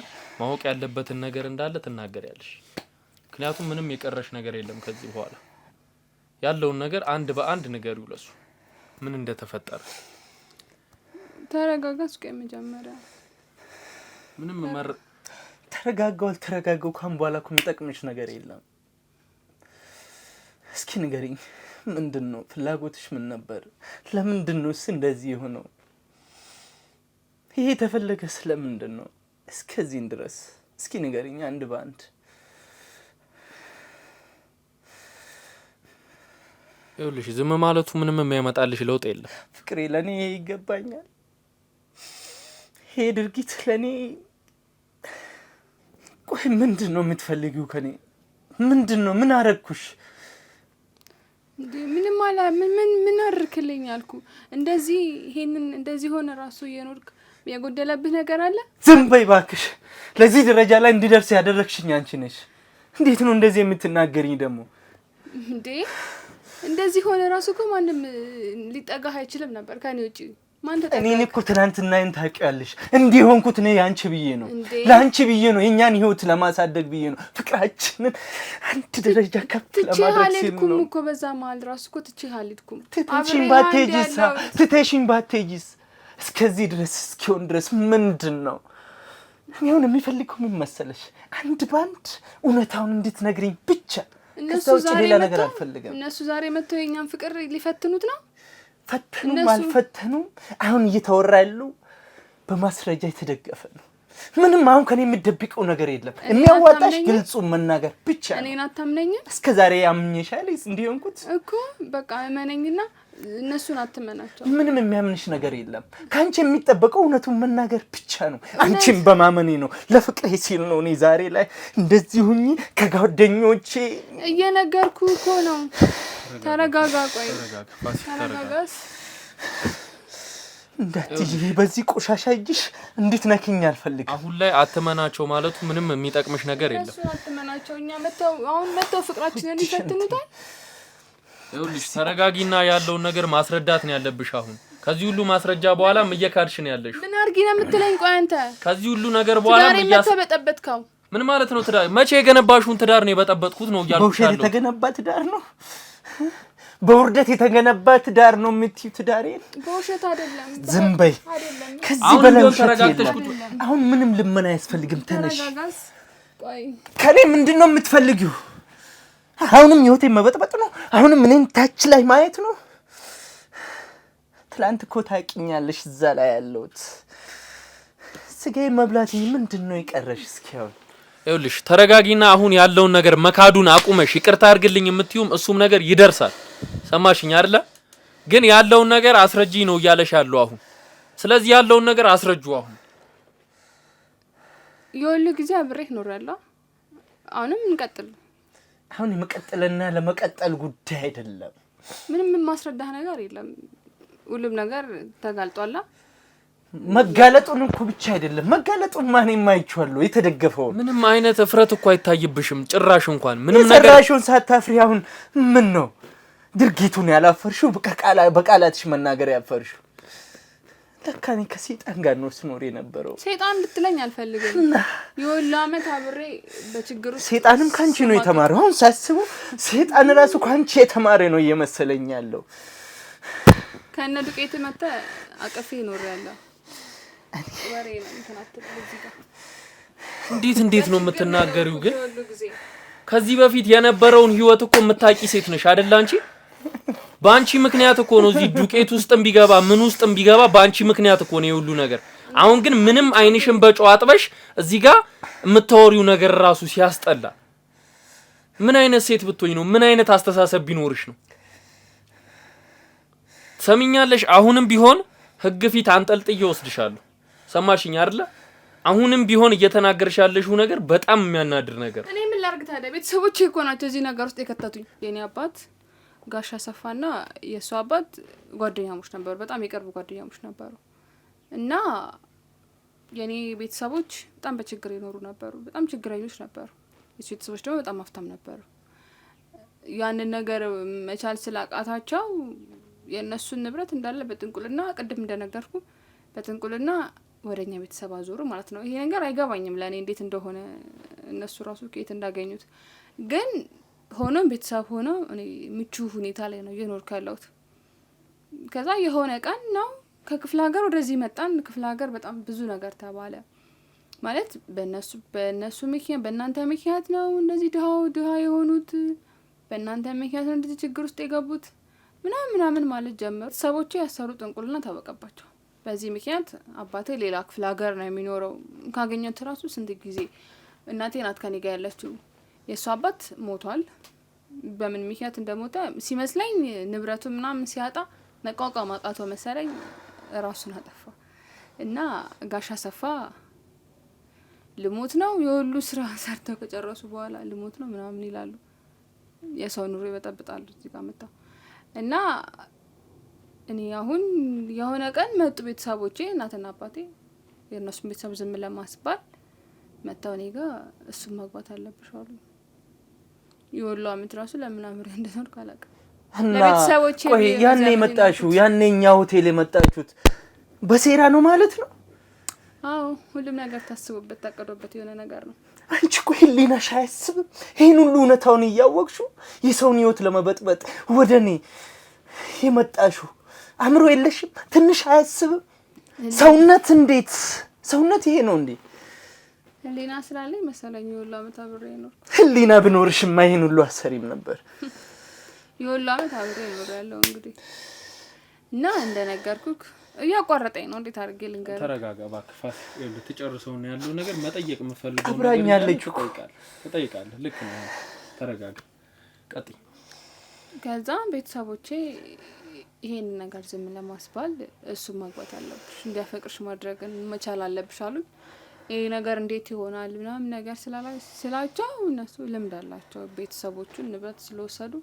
ማወቅ ያለበትን ነገር እንዳለ ትናገሪያለሽ ምክንያቱም ምንም የቀረሽ ነገር የለም ከዚህ በኋላ ያለውን ነገር አንድ በአንድ ንገሪው ለሱ ምን እንደተፈጠረ ተረጋጋስ ከመጀመሪያ ምንም ተረጋጋው ካም በኋላ እኮ የሚጠቅምሽ ነገር የለም እስኪ ንገሪኝ ምንድነው ፍላጎትሽ ምን ነበር ለምንድነው እንደዚህ የሆነው ይሄ ተፈለገ ስለምንድነው እስከዚህ ድረስ እስኪ ንገሪኝ አንድ በአንድ ይኸውልሽ ዝም ማለቱ ምንም የሚያመጣልሽ ለውጥ የለም ፍቅሬ ለኔ ይገባኛል ይሄ ድርጊት ለኔ ቆይ ምንድነው የምትፈልጊው ከኔ ምንድነው ምን አረኩሽ ምንም አላ ምን አርክልኝ አልኩ እንደዚህ ይሄንን እንደዚህ ሆነ ራሱ የኖርክ ያጎደለብህ ነገር አለ ዝም በይ ባክሽ ለዚህ ደረጃ ላይ እንዲደርስ ያደረክሽኝ አንቺ ነሽ እንዴት ነው እንደዚህ የምትናገሪኝ ደግሞ እንዴ እንደዚህ ሆነ ራሱ እኮ ማንም ሊጠጋህ አይችልም ነበር ከኔ ውጪ ማን ተጠጋ እኔ እኮ ትናንትና ታውቂያለሽ እንዲህ ሆንኩት ነው ያንቺ ብዬ ነው ላንቺ ብዬ ነው የኛን ህይወት ለማሳደግ ብዬ ነው ፍቅራችንን አንድ ደረጃ ከፍ ለማድረግ ሲል ነው እኮ በዛ መሀል ራሱ እኮ ትቼሃልኩም ትተሽኝ ባትሄጂስ እስከዚህ ድረስ እስኪሆን ድረስ ምንድነው እኔውን የሚፈልገው ምን መሰለሽ አንድ ባንድ እውነታውን እንድትነግሪኝ ብቻ እነሱ ዛሬ መጥተው የኛን ፍቅር ሊፈትኑት ነው ፈተኑ አልፈተኑም አሁን እየተወራ ያለው በማስረጃ የተደገፈ ነው ምንም አሁን ከኔ የምትደብቀው ነገር የለም የሚያዋጣሽ ግልጹ መናገር ብቻ ነው እኔን አታምነኝም እስከዛሬ ያምኝሻል እንዲሆንኩት እኮ በቃ እመነኝና እነሱን አትመናቸው ምንም የሚያምንሽ ነገር የለም ካንቺ የሚጠበቀው እውነቱን መናገር ብቻ ነው አንቺን በማመኔ ነው ለፍቅሬ ሲል ነው እኔ ዛሬ ላይ እንደዚህ ሁኚ ከጓደኞቼ እየነገርኩ እኮ ነው ተረጋጋ ቆይ ተረጋጋስ እንዳትጂ በዚህ ቆሻሻ እጅሽ እንድትነኪኝ አልፈልግም አሁን ላይ አትመናቸው ማለቱ ምንም የሚጠቅምሽ ነገር የለም እነሱ አትመናቸው እኛ መተው ፍቅራችንን ይፈትኑታል ይኸውልሽ ተረጋጊና ያለውን ነገር ማስረዳት ነው ያለብሽ አሁን ከዚህ ሁሉ ማስረጃ በኋላም እየካድሽ ነው ያለሽ ምን አርጊ ነው የምትለኝ ቆይ አንተ ከዚህ ሁሉ ነገር በኋላም እያሰበጠበጥከው ምን ማለት ነው ትዳር መቼ የገነባሽውን ትዳር ነው የበጠበጥኩት ነው ያልኩሽ በውሸት የተገነባ ትዳር ነው በውርደት የተገነባ ትዳር ነው የምትይው ትዳሬ በውሸት አይደለም ዝም በይ ከዚህ በላይ አሁን ምንም ልመና አያስፈልግም ተነሽ ቆይ ከኔ ምንድነው የምትፈልጊው አሁንም ህይወቴ መበጥበጥ ነው አሁንም እኔን ታች ላይ ማየት ነው ትላንት እኮ ታውቂኛለሽ እዛ ላይ ያለውት ስጋዬ መብላት ምንድነው ይቀርሽ እስኪያው ይኸውልሽ ተረጋጊና አሁን ያለውን ነገር መካዱን አቁመሽ ይቅርታ አድርግልኝ የምትዩም እሱም ነገር ይደርሳል ሰማሽኝ አይደለ ግን ያለውን ነገር አስረጂ ነው እያለሽ ያለው አሁን ስለዚህ ያለውን ነገር አስረጁ አሁን የሁሉ ጊዜ አብሬህ ኖራለሁ አሁንም እንቀጥል አሁን የመቀጠልና ለመቀጠል ጉዳይ አይደለም ምንም ማስረዳህ ነገር የለም ሁሉም ነገር ተጋልጧል መጋለጡን እኮ ብቻ አይደለም መጋለጡን ማን የማይቻለው የተደገፈው ምንም አይነት እፍረት እኮ አይታይብሽም ጭራሽ እንኳን ምንም ነገር ጭራሹን ሳታፍሪ አሁን ምን ነው ድርጊቱን ያላፈርሽው በቃላትሽ መናገር ያፈርሽው ለካኔ ከሰይጣን ጋር ነው ስኖር የነበረው ሰይጣን ልትለኝ አልፈልግም ይወላ አመት አብሬ በችግሩ ሰይጣንም ካንቺ ነው የተማረው አሁን ሳስበው ሰይጣን ራሱ ካንቺ የተማረ ነው እየመሰለኝ ያለው ከነ ዱቄት መጣ አቀፌ ኖር ያለው ወሬ ነው እንተናተል እዚህ ጋር እንዴት ነው የምትናገሪው ግን ከዚህ በፊት የነበረውን ህይወት እኮ የምታቂ ሴት ነሽ አይደል አንቺ ባንቺ ምክንያት እኮ ነው እዚህ ዱቄት ውስጥም ቢገባ ምን ውስጥም ቢገባ ባንቺ ምክንያት እኮ ነው የሁሉ ነገር አሁን ግን ምንም አይንሽን በጨው አጥበሽ እዚህ ጋር የምታወሪው ነገር ራሱ ሲያስጠላ ምን አይነት ሴት ብትሆኝ ነው ምን አይነት አስተሳሰብ ቢኖርሽ ነው ሰሚኛለሽ አሁንም ቢሆን ህግ ፊት አንጠልጥዬ ወስድሻለሁ ሰማሽኝ አይደል አሁንም ቢሆን እየተናገርሻለሽው ነገር በጣም የሚያናድር ነገር እኔ ምን ላርግ ታዲያ ቤተሰቦቼ እኮ ናቸው እዚህ ነገር ውስጥ የከተቱኝ የኔ አባት ጋሻ ሰፋና የሱ አባት ጓደኛሞች ነበሩ በጣም የቅርብ ጓደኛሞች ነበሩ እና የኔ ቤተሰቦች በጣም በችግር ይኖሩ ነበሩ በጣም ችግረኞች ነበሩ የሱ ቤተሰቦች ደግሞ በጣም አፍታም ነበሩ ያንን ነገር መቻል ስላቃታቸው የነሱን ንብረት እንዳለ በጥንቁልና ቅድም እንደነገርኩ በጥንቁልና ወደኛ ቤተሰብ አዞሩ ማለት ነው። ይሄ ነገር አይገባኝም ለኔ እንዴት እንደሆነ እነሱ ራሱ ከየት እንዳገኙት። ግን ሆኖም ቤተሰብ ሆኖ እኔ ምቹ ሁኔታ ላይ ነው እየኖርኩ ያለሁት። ከዛ የሆነ ቀን ነው ከክፍለ ሀገር ወደዚህ መጣን። ክፍለ ሀገር በጣም ብዙ ነገር ተባለ ማለት በእነሱ ምክንያት በእናንተ ምክንያት ነው እንደዚህ ድሃ የሆኑት፣ በእናንተ ምክንያት ነው እንደዚህ ችግር ውስጥ የገቡት ምናምን ማለት ጀመሩ። ሰቦቼ ያሰሩት ጥንቁልና ታወቀባቸው። በዚህ ምክንያት አባቴ ሌላ ክፍለ ሀገር ነው የሚኖረው። ካገኘሁት ራሱ ስንት ጊዜ እናቴ ናት ከኔ ጋር ያለችው። የእሱ አባት ሞቷል። በምን ምክንያት እንደሞተ ሲመስለኝ ንብረቱ ምናምን ሲያጣ መቋቋም አቃተው መሰለኝ ራሱን አጠፋ። እና ጋሻ ሰፋ ልሞት ነው የሁሉ ስራ ሰርተው ከጨረሱ በኋላ ልሞት ነው ምናምን ይላሉ። የሰው ኑሮ ይበጠብጣሉ እዚህ ጋር መጣ እና እኔ አሁን የሆነ ቀን መጡ ቤተሰቦቼ እናትና አባቴ የእነሱን ቤተሰብ ዝም ለማስባል መጣው እኔ ጋር እሱን ማግባት አለብሽ አሉ። የወሎ አመት ራሱ ለምን አምሬ እንደኖርኩ አላውቅም። ለቤተሰቦቼ ቆይ ያኔ እኛ ሆቴል የመጣችሁት በሴራ ነው ማለት ነው? አዎ ሁሉም ነገር ታስቦበት ታቀዶበት የሆነ ነገር ነው። አንቺ እኮ ህሊናሽ አያስብም? ይሄን ሁሉ እውነታውን እያወቅሽው የሰውን ህይወት ለመበጥበጥ ወደኔ የመጣሽው አእምሮ የለሽም? ትንሽ አያስብም? ሰውነት ይሄ ነው እንዴ? ህሊና ስላለኝ መሰለኝ የሁሉ አመት አብሬ ነው። ህሊና ብኖርሽማ ይሄን ሁሉ አሰሪም ነበር። የሁሉ አመት አብሬ ነው ያለው እንግዲህ እና እንደነገርኩክ እያቋረጠኝ ነው። እንዴት አድርጌ ልንገር? ተረጋጋ እባክህ ፋስ። ልትጨርሰው ነው ያለው ነገር መጠየቅ የምፈልገው ነገር አብራኛለች እኮ ትጠይቃለህ። ልክ ነው። ተረጋጋ ቀጥይ። ከዛ ቤተሰቦቼ ይሄን ነገር ዝም ለማስባል እሱ ማግባት አለብሽ እንዲያፈቅርሽ ማድረግ መቻል አለብሽ አሉ። ይሄ ነገር እንዴት ይሆናል ምናምን ነገር ስላቸው እነሱ ልምድ አላቸው። ቤተሰቦቹን ንብረት ስለወሰዱ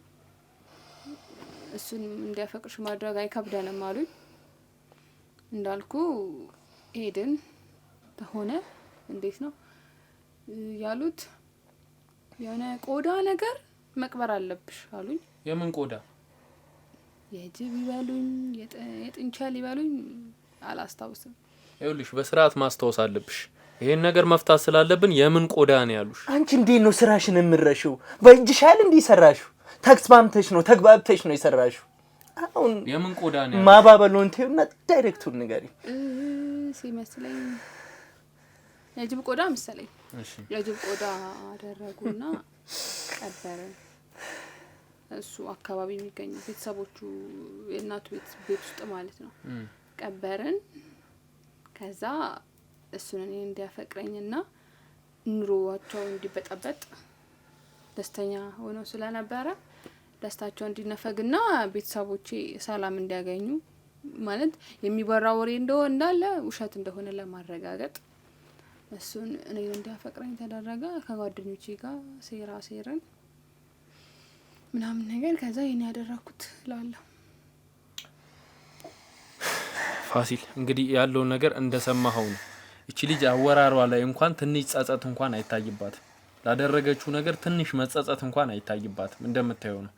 እሱን እንዲያፈቅርሽ ማድረግ አይከብደንም አሉኝ። እንዳልኩ ሄድን ተሆነ እንዴት ነው ያሉት? የሆነ ቆዳ ነገር መቅበር አለብሽ አሉኝ። የምን ቆዳ? የጅብ ይበሉኝ የጥንቸል ይበሉኝ አላስታውስም። ይኸውልሽ በስርዓት ማስታወስ አለብሽ። ይሄን ነገር መፍታት ስላለብን የምን ቆዳ ነው ያሉሽ? አንቺ እንዴት ነው ስራሽን የምረሽው? በእጅሽ አይደል እንዴ ሰራሽው? ተግባብተሽ ነው የሰራሽው። አሁን የምን ቆዳ ነው ማባበሉን ተይውና ዳይሬክቱን ንገሪ። ሲመስለኝ የጅብ ቆዳ መሰለኝ። እሺ የጅብ ቆዳ አደረጉና ቀበረን። እሱ አካባቢ የሚገኙ ቤተሰቦቹ የእናቱ ቤት ውስጥ ማለት ነው። ቀበረን። ከዛ እሱን እኔ እንዲያፈቅረኝና ኑሮዋቸው እንዲበጠበጥ ደስተኛ ሆነው ስለነበረ ደስታቸው እንዲነፈግና ቤተሰቦቼ ሰላም እንዲያገኙ ማለት የሚበራ ወሬ እንዳለ ውሸት እንደሆነ ለማረጋገጥ እሱን እኔ እንዲያፈቅረኝ ተደረገ። ከጓደኞቼ ጋር ሴራን ምናምን ነገር ከዛ ይሄን ያደረኩት ላለው ፋሲል እንግዲህ ያለው ነገር እንደሰማኸው ነው። እቺ ልጅ አወራሯ ላይ እንኳን ትንሽ ጸጸት እንኳን አይታይባትም። ላደረገችው ነገር ትንሽ መጸጸት እንኳን አይታይባትም። እንደምታየው ነው።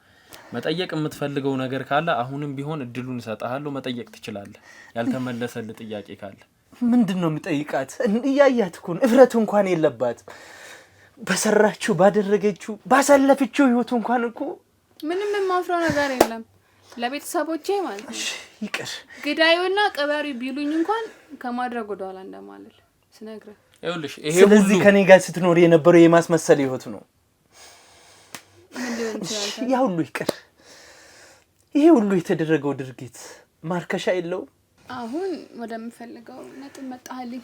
መጠየቅ የምትፈልገው ነገር ካለ አሁንም ቢሆን እድሉን እሰጥሃለሁ፣ መጠየቅ ትችላለህ። ያልተመለሰልህ ጥያቄ ካለ ምንድነው የምጠይቃት? እያያት እኮ እፍረቱ እንኳን የለባትም። በሰራችው ባደረገችው ባሳለፈችው ህይወቱ እንኳን እኮ ምንም የማፍረው ነገር የለም። ለቤተሰቦቼ ማለት ነው ይቅር ግዳዩና ቀበሪ ቢሉኝ እንኳን ከማድረግ ወደኋላ እንደማለል ስነግርህ ይኸውልሽ ይሄ ሁሉ ስለዚህ ከኔ ጋር ስትኖር የነበረው የማስመሰል ህይወት ነው። ያ ሁሉ ይቅር። ይሄ ሁሉ የተደረገው ድርጊት ማርከሻ የለው። አሁን ወደምፈልገው ነጥብ መጣህልኝ።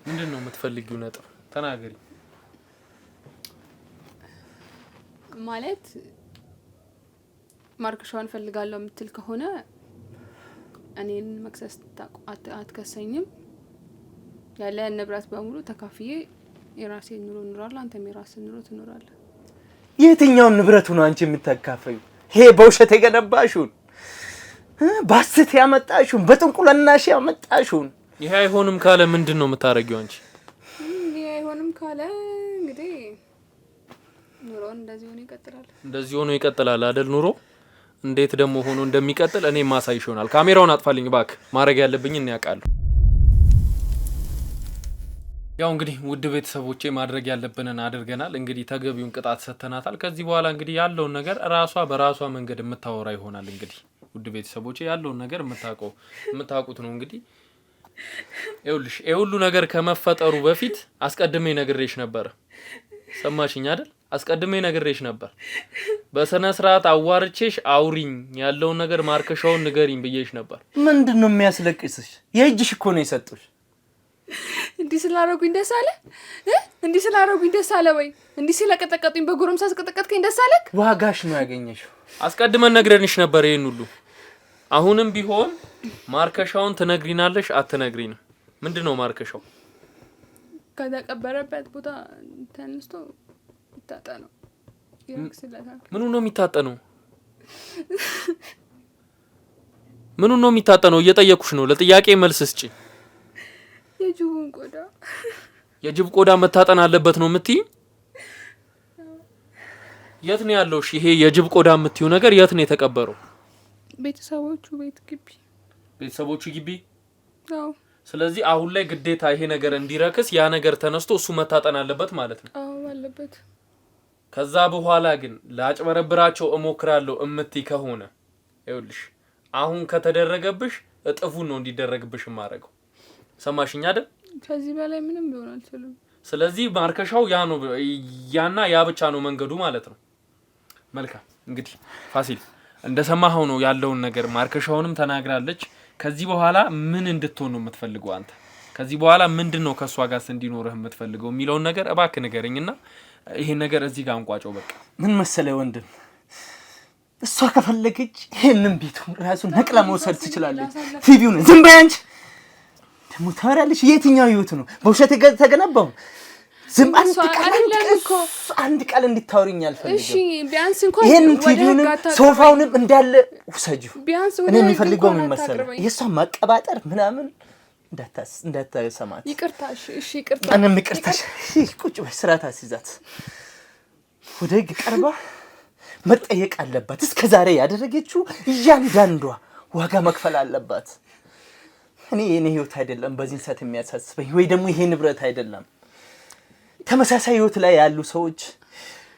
ምንድነው የምትፈልጊው ነጥብ? ተናገሪ። ማለት ማርከሻውን ፈልጋለሁ የምትል ከሆነ እኔን መክሰስ አትከሰኝም። ያለ ንብረት በሙሉ ተካፍዬ የራሴን ኑሮ እኖራለሁ፣ አንተም የራስህን ኑሮ ትኖራለህ። የትኛውን ንብረቱ ነው አንቺ የምትካፈዩ? ይሄ በውሸት የገነባሽውን ባስት ያመጣሽውን በጥንቁልናሽ ያመጣሽውን። ይሄ አይሆንም ካለ ምንድነው የምታረጊው አንቺ? ይሄ አይሆንም ካለ እንግዲህ ኑሮ እንደዚህ ሆኖ ይቀጥላል አይደል? ኑሮ እንዴት ደግሞ ሆኖ እንደሚቀጥል እኔ ማሳይሽ ይሆናል። ካሜራውን አጥፋልኝ እባክህ። ማድረግ ያለብኝ እኔ ያውቃለሁ። ያው እንግዲህ ውድ ቤተሰቦቼ ማድረግ ያለብንን አድርገናል። እንግዲህ ተገቢውን ቅጣት ሰተናታል። ከዚህ በኋላ እንግዲህ ያለውን ነገር ራሷ በራሷ መንገድ የምታወራ ይሆናል። እንግዲህ ውድ ቤተሰቦቼ ያለውን ነገር የምታውቁት ነው። እንግዲህ ይኸውልሽ ሁሉ ነገር ከመፈጠሩ በፊት አስቀድሜ ነግሬሽ ነበር። ሰማሽኝ አይደል? አስቀድሜ ነግሬሽ ነበር። በሰነ ስርዓት አዋርቼሽ አውሪኝ፣ ያለውን ነገር ማርከሻውን ንገሪኝ ብዬሽ ነበር። ምንድነው የሚያስለቅስሽ? የእጅሽ እኮ ነው የሰጡሽ። እንዲህ ስላደረጉኝ ደስ አለ? እንዲህ ስላደረጉኝ ደስ አለ ወይ? እንዲህ ስለቀጠቀጡኝ በጎረምሳ ስቀጠቀጥከኝ ደስ አለክ? ዋጋሽ ነው ያገኘሽው። አስቀድመን ነግረንሽ ነበር ይሄን ሁሉ። አሁንም ቢሆን ማርከሻውን ትነግሪናለሽ አትነግሪንም? ምንድነው ማርከሻው? ከተቀበረበት ቦታ ተነስቶ ይታጠነው ይረክስለታል። ምኑ ነው የሚታጠነው? ምኑ ነው የሚታጠነው? እየጠየኩሽ ነው። ለጥያቄ መልስ ስጪ። የጅቡን ቆዳ። የጅብ ቆዳ መታጠን አለበት ነው የምትይ? የት ነው ያለው? ይሄ የጅብ ቆዳ የምትዩ ነገር የት ነው የተቀበረው? ቤተሰቦቹ ቤት ግቢ። ቤተሰቦቹ ግቢ? አዎ። ስለዚህ አሁን ላይ ግዴታ ይሄ ነገር እንዲረክስ ያ ነገር ተነስቶ እሱ መታጠን አለበት ማለት ነው? አዎ አለበት። ከዛ በኋላ ግን ላጭበረብራቸው እሞክራለሁ እምትይ ከሆነ ይኸውልሽ አሁን ከተደረገብሽ እጥፉን ነው እንዲደረግብሽ ማረገው። ሰማሽኝ አይደል? ከዚህ በላይ ምንም ቢሆን አልችልም። ስለዚህ ማርከሻው ያ ነው፣ ያና ያ ብቻ ነው መንገዱ ማለት ነው። መልካም እንግዲህ ፋሲል እንደሰማኸው ነው ያለውን ነገር። ማርከሻውንም ተናግራለች። ከዚህ በኋላ ምን እንድትሆን ነው የምትፈልገው አንተ? ከዚህ በኋላ ምንድነው ከሷ ጋር እንዲኖርህ የምትፈልገው የሚለውን ነገር እባክህ ንገረኝና ይሄን ነገር እዚህ ጋር አንቋጨው በቃ። ምን መሰለህ ወንድም፣ እሷ ከፈለገች ይሄንን ቤቱን ራሱ ነቅላ መውሰድ ትችላለች። ቲቪውን ዝም በይ አንቺ። ደግሞ ታወራለች። የትኛው ህይወት ነው በውሸት ተገነባው? ዝም አንድ ቃል እንድታወሪኝ አልፈልግም። እሺ ቢያንስ እንኳን ይሄን ቲቪውን ሶፋውንም እንዳለ ውሰጂው። እኔ የሚፈልገው ምን መሰለህ የሷ ማቀባጠር ምናምን እንዳታሰማት። ይቅርታ። እሺ ይቅርታ። እኔም ይቅርታሽ። ቁጭ በይ፣ ስርዓት አስይዛት። ወደ ህግ ቀርባ መጠየቅ አለባት። እስከ ዛሬ ያደረገችው እያንዳንዷ ዋጋ መክፈል አለባት። እኔ የኔ ህይወት አይደለም በዚህ ሰዓት የሚያሳስበኝ፣ ወይ ደግሞ ይሄ ንብረት አይደለም። ተመሳሳይ ህይወት ላይ ያሉ ሰዎች፣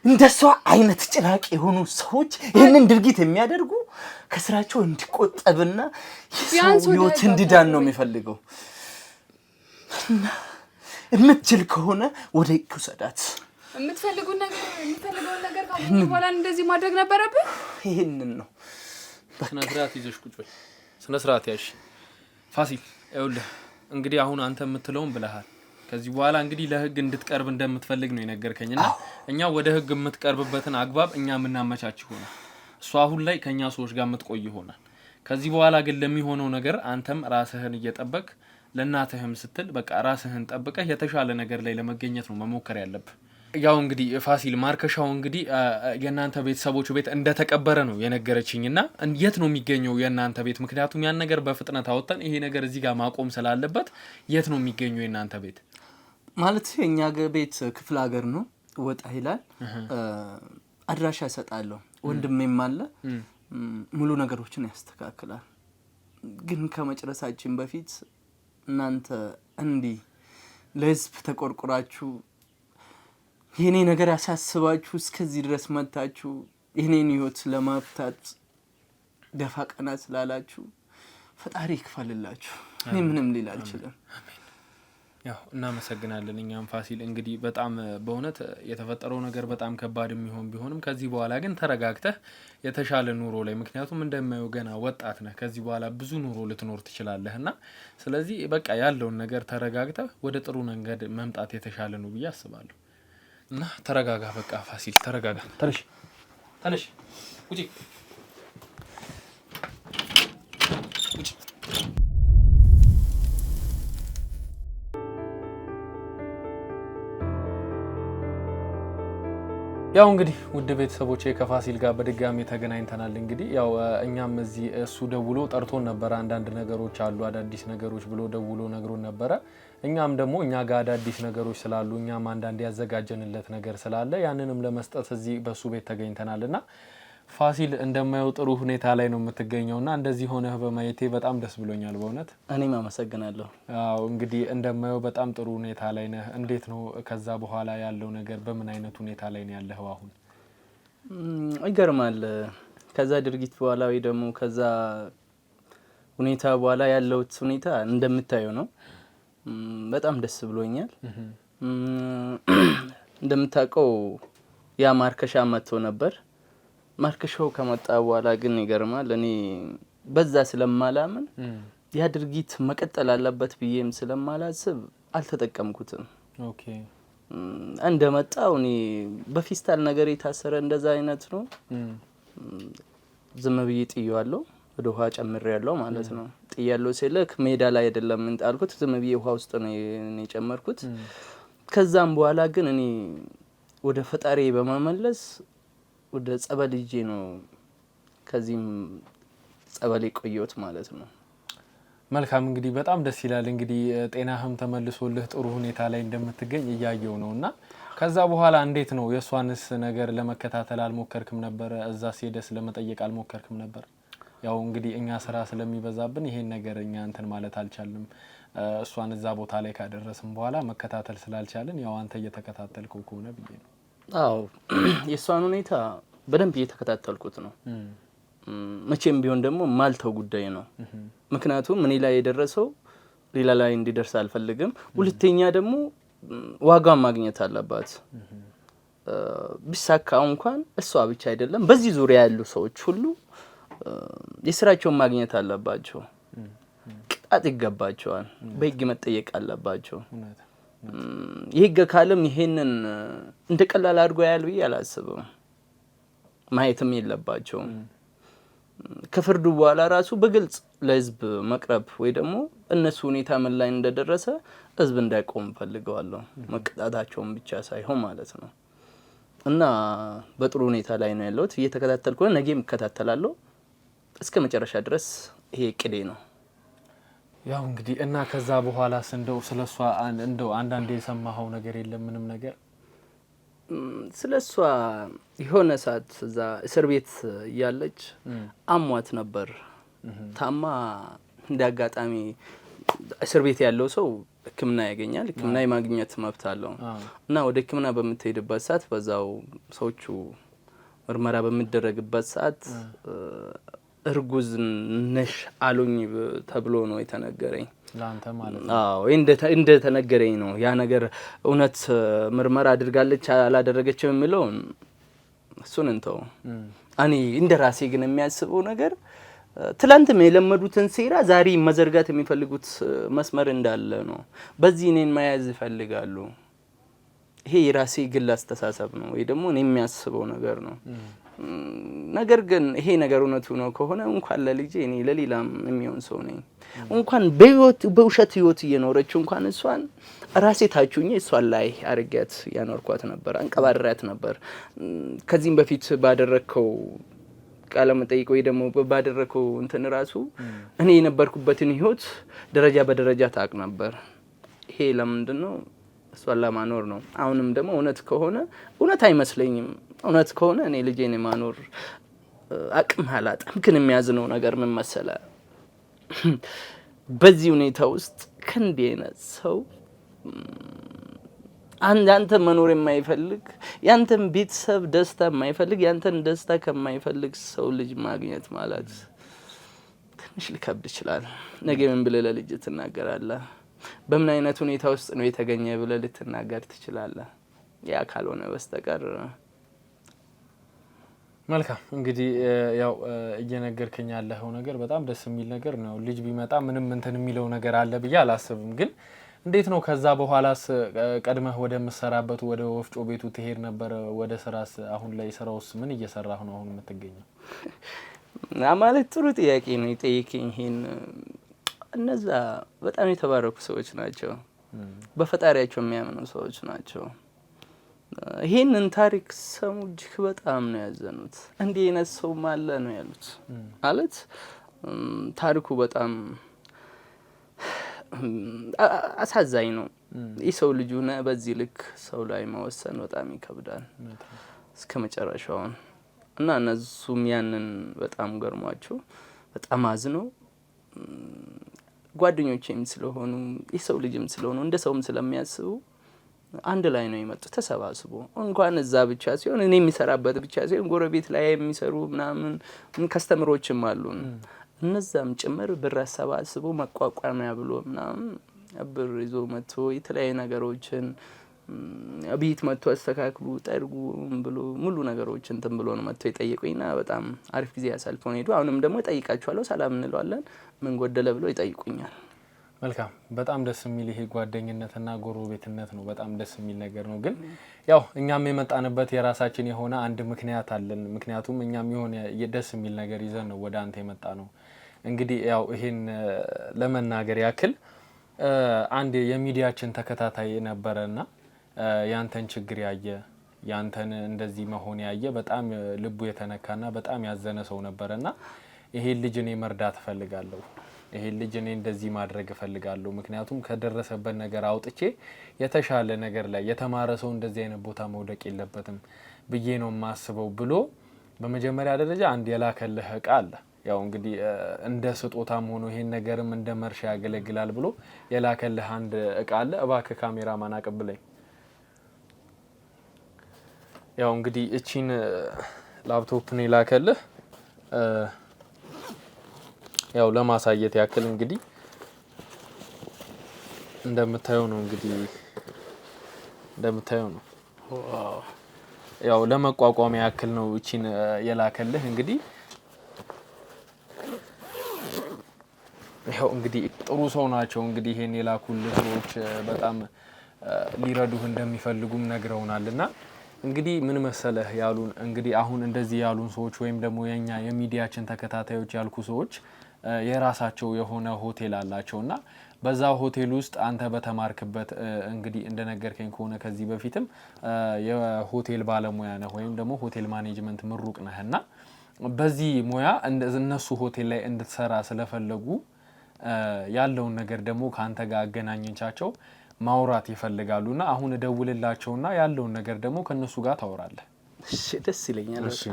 እንደሷ አይነት ጭራቅ የሆኑ ሰዎች ይሄንን ድርጊት የሚያደርጉ ከስራቸው እንዲቆጠብና የሰው ህይወት እንዲዳን ነው የሚፈልገው። የምትችል ከሆነ ወደ ይኩሰዳት። የምትፈልገውን ነገር ካገኘ በኋላ እንደዚህ ማድረግ ነበረብህ። ይሄንን ነው ስነ ስርዓት ይዘሽ ቁጭ በይ። ስነ ስርዓት ያሽ ፋሲል። ይኸውልህ እንግዲህ አሁን አንተ የምትለውን ብለሃል። ከዚህ በኋላ እንግዲህ ለህግ እንድትቀርብ እንደምትፈልግ ነው የነገርከኝና እኛ ወደ ህግ የምትቀርብበትን አግባብ እኛ ምናመቻች ይሆናል። እሷ አሁን ላይ ከኛ ሰዎች ጋር የምትቆይ ይሆናል። ከዚህ በኋላ ግን ለሚሆነው ነገር አንተም ራስህን እየጠበቅ ለእናትህም ስትል በቃ ራስህን ጠብቀህ የተሻለ ነገር ላይ ለመገኘት ነው መሞከር ያለብህ። ያው እንግዲህ ፋሲል ማርከሻው እንግዲህ የናንተ ቤተሰቦች ቤት እንደተቀበረ ነው የነገረችኝና የት ነው የሚገኘው የናንተ ቤት? ምክንያቱም ያን ነገር በፍጥነት አወጣን ይሄ ነገር እዚህ ጋር ማቆም ስላለበት የት ነው የሚገኘው የናንተ ቤት? ማለት የኛ ቤት ክፍለ ሀገር ነው፣ ወጣ ይላል። አድራሻ እሰጣለሁ። ወንድሜም አለ፣ ሙሉ ነገሮችን ያስተካክላል። ግን ከመጨረሳችን በፊት እናንተ እንዲህ ለህዝብ ተቆርቁራችሁ የኔ ነገር ያሳስባችሁ እስከዚህ ድረስ መጣችሁ የኔን ህይወት ለማፍታት ደፋ ቀና ስላላችሁ ፈጣሪ ይክፈልላችሁ። እኔ ምንም ሊል አልችልም። ያው እናመሰግናለን። እኛም ፋሲል እንግዲህ በጣም በእውነት የተፈጠረው ነገር በጣም ከባድ ቢሆንም ከዚህ በኋላ ግን ተረጋግተህ የተሻለ ኑሮ ላይ ምክንያቱም እንደማየው ገና ወጣት ነህ። ከዚህ በኋላ ብዙ ኑሮ ልትኖር ትችላለህና ስለዚህ በቃ ያለውን ነገር ተረጋግተህ ወደ ጥሩ መንገድ መምጣት የተሻለ ነው ብዬ አስባለሁ። እና ተረጋጋ በቃ ፋሲል ተረጋጋ። ተነሽ ውጪ። ያው እንግዲህ ውድ ቤተሰቦቼ ከፋሲል ጋር በድጋሚ ተገናኝተናል። እንግዲህ ያው እኛም እዚህ እሱ ደውሎ ጠርቶን ነበር። አንዳንድ ነገሮች አሉ አዳዲስ ነገሮች ብሎ ደውሎ ነግሮን ነበር። እኛም ደግሞ እኛ ጋር አዳዲስ ነገሮች ስላሉ እኛም አንዳንድ ያዘጋጀንለት ነገር ስላለ ያንንም ለመስጠት እዚህ በሱ ቤት ተገኝተናልና ፋሲል እንደማየው ጥሩ ሁኔታ ላይ ነው የምትገኘውና እንደዚህ ሆነህ በማየቴ በጣም ደስ ብሎኛል በእውነት እኔም አመሰግናለሁ። አዎ እንግዲህ እንደማየው በጣም ጥሩ ሁኔታ ላይ ነህ። እንዴት ነው ከዛ በኋላ ያለው ነገር በምን አይነት ሁኔታ ላይ ነው ያለኸው አሁን? ይገርማል። ከዛ ድርጊት በኋላ ወይ ደግሞ ከዛ ሁኔታ በኋላ ያለው ሁኔታ እንደምታየው ነው። በጣም ደስ ብሎኛል። እንደምታውቀው ያ ማርከሻ መጥቶ ነበር። ማርከሻው ከመጣ በኋላ ግን ይገርማል እኔ በዛ ስለማላምን ያ ድርጊት መቀጠል አለበት ብዬም ስለማላስብ አልተጠቀምኩትም። ኦኬ እንደመጣው እኔ በፊስታል ነገር የታሰረ እንደዛ አይነት ነው ዝም ብዬ ጥዬዋለሁ። ወደ ውሃ ጨምሬያለሁ ማለት ነው። ጥያለሁ ሲልክ ሜዳ ላይ አይደለም እንጣልኩት ዝም ብዬ ውሃ ውስጥ ነው የጨመርኩት። ከዛም በኋላ ግን እኔ ወደ ፈጣሪ በመመለስ ወደ ጸበል ይዤ ነው ከዚህም ጸበል ቆየሁት ማለት ነው። መልካም እንግዲህ በጣም ደስ ይላል። እንግዲህ ጤናህም ተመልሶልህ ጥሩ ሁኔታ ላይ እንደምትገኝ እያየው ነውና ከዛ በኋላ እንዴት ነው የሷንስ ነገር ለመከታተል አልሞከርክም ነበር? እዛ ሲደስ ለመጠየቅ አልሞከርክም ነበር? ያው እንግዲህ እኛ ስራ ስለሚበዛብን ይሄን ነገር እኛ እንትን ማለት አልቻልንም። እሷን እዛ ቦታ ላይ ካደረስን በኋላ መከታተል ስላልቻልን ያው አንተ እየተከታተልከው ከሆነ ብዬ ነው። አዎ የሷን ሁኔታ በደንብ እየተከታተልኩት ነው። መቼም ቢሆን ደግሞ ማልተው ጉዳይ ነው። ምክንያቱም እኔ ላይ የደረሰው ሌላ ላይ እንዲደርስ አልፈልግም። ሁለተኛ ደግሞ ዋጋ ማግኘት አለባት። ቢሳካው እንኳን እሷ ብቻ አይደለም በዚህ ዙሪያ ያሉ ሰዎች ሁሉ የስራቸውን ማግኘት አለባቸው። ቅጣት ይገባቸዋል። በህግ መጠየቅ አለባቸው። የህግ አካልም ይሄንን እንደ ቀላል አድርጎ ያያል ብዬ አላስብም። ማየትም የለባቸውም። ከፍርዱ በኋላ ራሱ በግልጽ ለህዝብ መቅረብ ወይ ደግሞ እነሱ ሁኔታ ምን ላይ እንደደረሰ ህዝብ እንዳይቆም ፈልገዋለሁ። መቀጣታቸውን ብቻ ሳይሆን ማለት ነው። እና በጥሩ ሁኔታ ላይ ነው ያለሁት። እየተከታተልኩ ነው። ነገም እከታተላለሁ እስከ መጨረሻ ድረስ። ይሄ እቅዴ ነው። ያው እንግዲህ እና ከዛ በኋላስ እንደው ስለሷ እንደው አንዳንዴ የሰማኸው ነገር የለም ምንም ነገር? ስለሷ የሆነ ሰዓት እዛ እስር ቤት ያለች አሟት ነበር። ታማ እንዳጋጣሚ እስር ቤት ያለው ሰው ህክምና ያገኛል። ህክምና የማግኘት መብት አለው። እና ወደ ህክምና በምትሄድበት ሰዓት በዛው ሰዎቹ ምርመራ በሚደረግበት ሰዓት እርጉዝ ነሽ አሉኝ ተብሎ ነው የተነገረኝ። ላንተ ማለት ነው? አዎ እንደ ተነገረኝ ነው። ያ ነገር እውነት ምርመራ አድርጋለች አላደረገችም የሚለው እሱን እንተው። እኔ እንደ ራሴ ግን የሚያስበው ነገር ትላንትም የለመዱትን ሴራ ዛሬ መዘርጋት የሚፈልጉት መስመር እንዳለ ነው። በዚህ እኔን መያዝ ይፈልጋሉ። ይሄ የራሴ ግል አስተሳሰብ ነው ወይ ደግሞ እኔ የሚያስበው ነገር ነው። ነገር ግን ይሄ ነገር እውነቱ ነው ከሆነ እንኳን ለልጄ እኔ ለሌላም የሚሆን ሰው ነኝ። እንኳን በውሸት ህይወት እየኖረች እንኳን እሷን ራሴ ታቹኝ እሷን ላይ አርጋት ያኖርኳት ነበር፣ አንቀባራት ነበር። ከዚህም በፊት ባደረከው ቃለ መጠይቅ ወይ ደግሞ ባደረከው እንትን ራሱ እኔ የነበርኩበትን ህይወት ደረጃ በደረጃ ታቅ ነበር። ይሄ ለምንድን ነው? እሷን ለማኖር ነው። አሁንም ደግሞ እውነት ከሆነ እውነት አይመስለኝም። እውነት ከሆነ እኔ ልጄን ማኖር አቅም አላጣም። ግን የሚያዝነው ነገር ምን መሰለህ? በዚህ ሁኔታ ውስጥ ከእንዲህ አይነት ሰው አንተ መኖር የማይፈልግ ያንተን ቤተሰብ ደስታ የማይፈልግ ያንተን ደስታ ከማይፈልግ ሰው ልጅ ማግኘት ማለት ትንሽ ሊከብድ ይችላል። ነገ ምን ብለህ ለልጅ ትናገራለህ? በምን አይነት ሁኔታ ውስጥ ነው የተገኘ ብለህ ልትናገር ትችላለህ? ያ ካልሆነ በስተቀር መልካም እንግዲህ ያው እየነገርከኝ ያለው ነገር በጣም ደስ የሚል ነገር ነው። ልጅ ቢመጣ ምንም እንትን የሚለው ነገር አለ ብዬ አላስብም። ግን እንዴት ነው ከዛ በኋላስ ቀድመህ ወደ መሰራበቱ ወደ ወፍጮ ቤቱ ትሄድ ነበር? ወደ ስራስ አሁን ላይ ስራውስ ምን እየሰራህ ነው አሁን የምትገኘው? ማለት ጥሩ ጥያቄ ነው የጠየቀኝ። ይሄን እነዛ በጣም የተባረኩ ሰዎች ናቸው። በፈጣሪያቸው የሚያምኑ ሰዎች ናቸው። ይሄንን ታሪክ ሰሙ እጅግ በጣም ነው ያዘኑት። እንዲህ አይነት ሰው ማለ ነው ያሉት። ማለት ታሪኩ በጣም አሳዛኝ ነው። የሰው ልጅ ሆነ በዚህ ልክ ሰው ላይ መወሰን በጣም ይከብዳል። እስከ መጨረሻው እና እነሱም ያንን በጣም ገርሟቸው በጣም አዝነው ጓደኞቼም ስለሆኑ የሰው ልጅም ስለሆኑ እንደ ሰውም ስለሚያስቡ አንድ ላይ ነው የመጡት ተሰባስቦ እንኳን እዛ ብቻ ሲሆን እኔ የሚሰራበት ብቻ ሲሆን ጎረቤት ላይ የሚሰሩ ምናምን ከስተመሮችም አሉን እነዛም ጭምር ብር አሰባስቦ መቋቋሚያ ብሎ ምናምን ብር ይዞ መጥቶ የተለያዩ ነገሮችን አብይት መጥቶ አስተካክሉ ጠርጉ ብሎ ሙሉ ነገሮችን እንትን ብሎ ነው መጥቶ ይጠይቁኝና በጣም አሪፍ ጊዜ ያሳልፈው ነው ሄዱ አሁንም ደግሞ ይጠይቃቸዋለሁ ሰላም እንለዋለን ምን ጎደለ ብሎ ይጠይቁኛል መልካም በጣም ደስ የሚል ይሄ ጓደኝነትና ጎረቤትነት ነው በጣም ደስ የሚል ነገር ነው ግን ያው እኛም የመጣንበት የራሳችን የሆነ አንድ ምክንያት አለን ምክንያቱም እኛም የሆነ ደስ የሚል ነገር ይዘን ነው ወደ አንተ የመጣ ነው እንግዲህ ያው ይሄን ለመናገር ያክል አንድ የሚዲያችን ተከታታይ ነበርና ያንተን ችግር ያየ ያንተን እንደዚህ መሆን ያየ በጣም ልቡ የተነካና በጣም ያዘነ ሰው ነበርና ይሄ ልጅ እኔ መርዳት ፈልጋለሁ ይሄ ልጅ እኔ እንደዚህ ማድረግ ፈልጋለሁ ምክንያቱም ከደረሰበት ነገር አውጥቼ የተሻለ ነገር ላይ የተማረ ሰው እንደዚህ አይነት ቦታ መውደቅ የለበትም ብዬ ነው ማስበው ብሎ በመጀመሪያ ደረጃ አንድ የላከልህ ዕቃ አለ ያው እንግዲህ እንደ ስጦታም ሆኖ ይሄን ነገርም እንደ መርሻ ያገለግላል ብሎ የላከልህ አንድ ዕቃ አለ እባክህ ካሜራማን አቀብለኝ ያው እንግዲህ እቺን ላፕቶፕ ነው የላከልህ ያው ለማሳየት ያክል እንግዲህ እንደምታየው ነው ያው ለመቋቋም ያክል ነው እቺን የላከልህ እንግዲህ ያው እንግዲህ ጥሩ ሰው ናቸው እንግዲህ ይሄን የላኩልህ ሰዎች በጣም ሊረዱህ እንደሚፈልጉም ነግረውናልና እንግዲህ ምን መሰለህ ያሉን እንግዲህ አሁን እንደዚህ ያሉን ሰዎች ወይም ደግሞ የኛ የሚዲያችን ተከታታዮች ያልኩ ሰዎች የራሳቸው የሆነ ሆቴል አላቸውና በዛ ሆቴል ውስጥ አንተ በተማርክበት እንግዲህ እንደነገርከኝ ከሆነ ከዚህ በፊትም የሆቴል ባለሙያ ነህ ወይም ደግሞ ሆቴል ማኔጅመንት ምሩቅ ነህና በዚህ ሙያ እነሱ ሆቴል ላይ እንድትሰራ ስለፈለጉ ያለውን ነገር ደግሞ ካንተ ጋር አገናኝቻቸው ማውራት ይፈልጋሉና አሁን ደውልላቸውና ያለውን ነገር ደግሞ ከነሱ ጋር ታወራለህ እሺ ደስ ይለኛል እሺ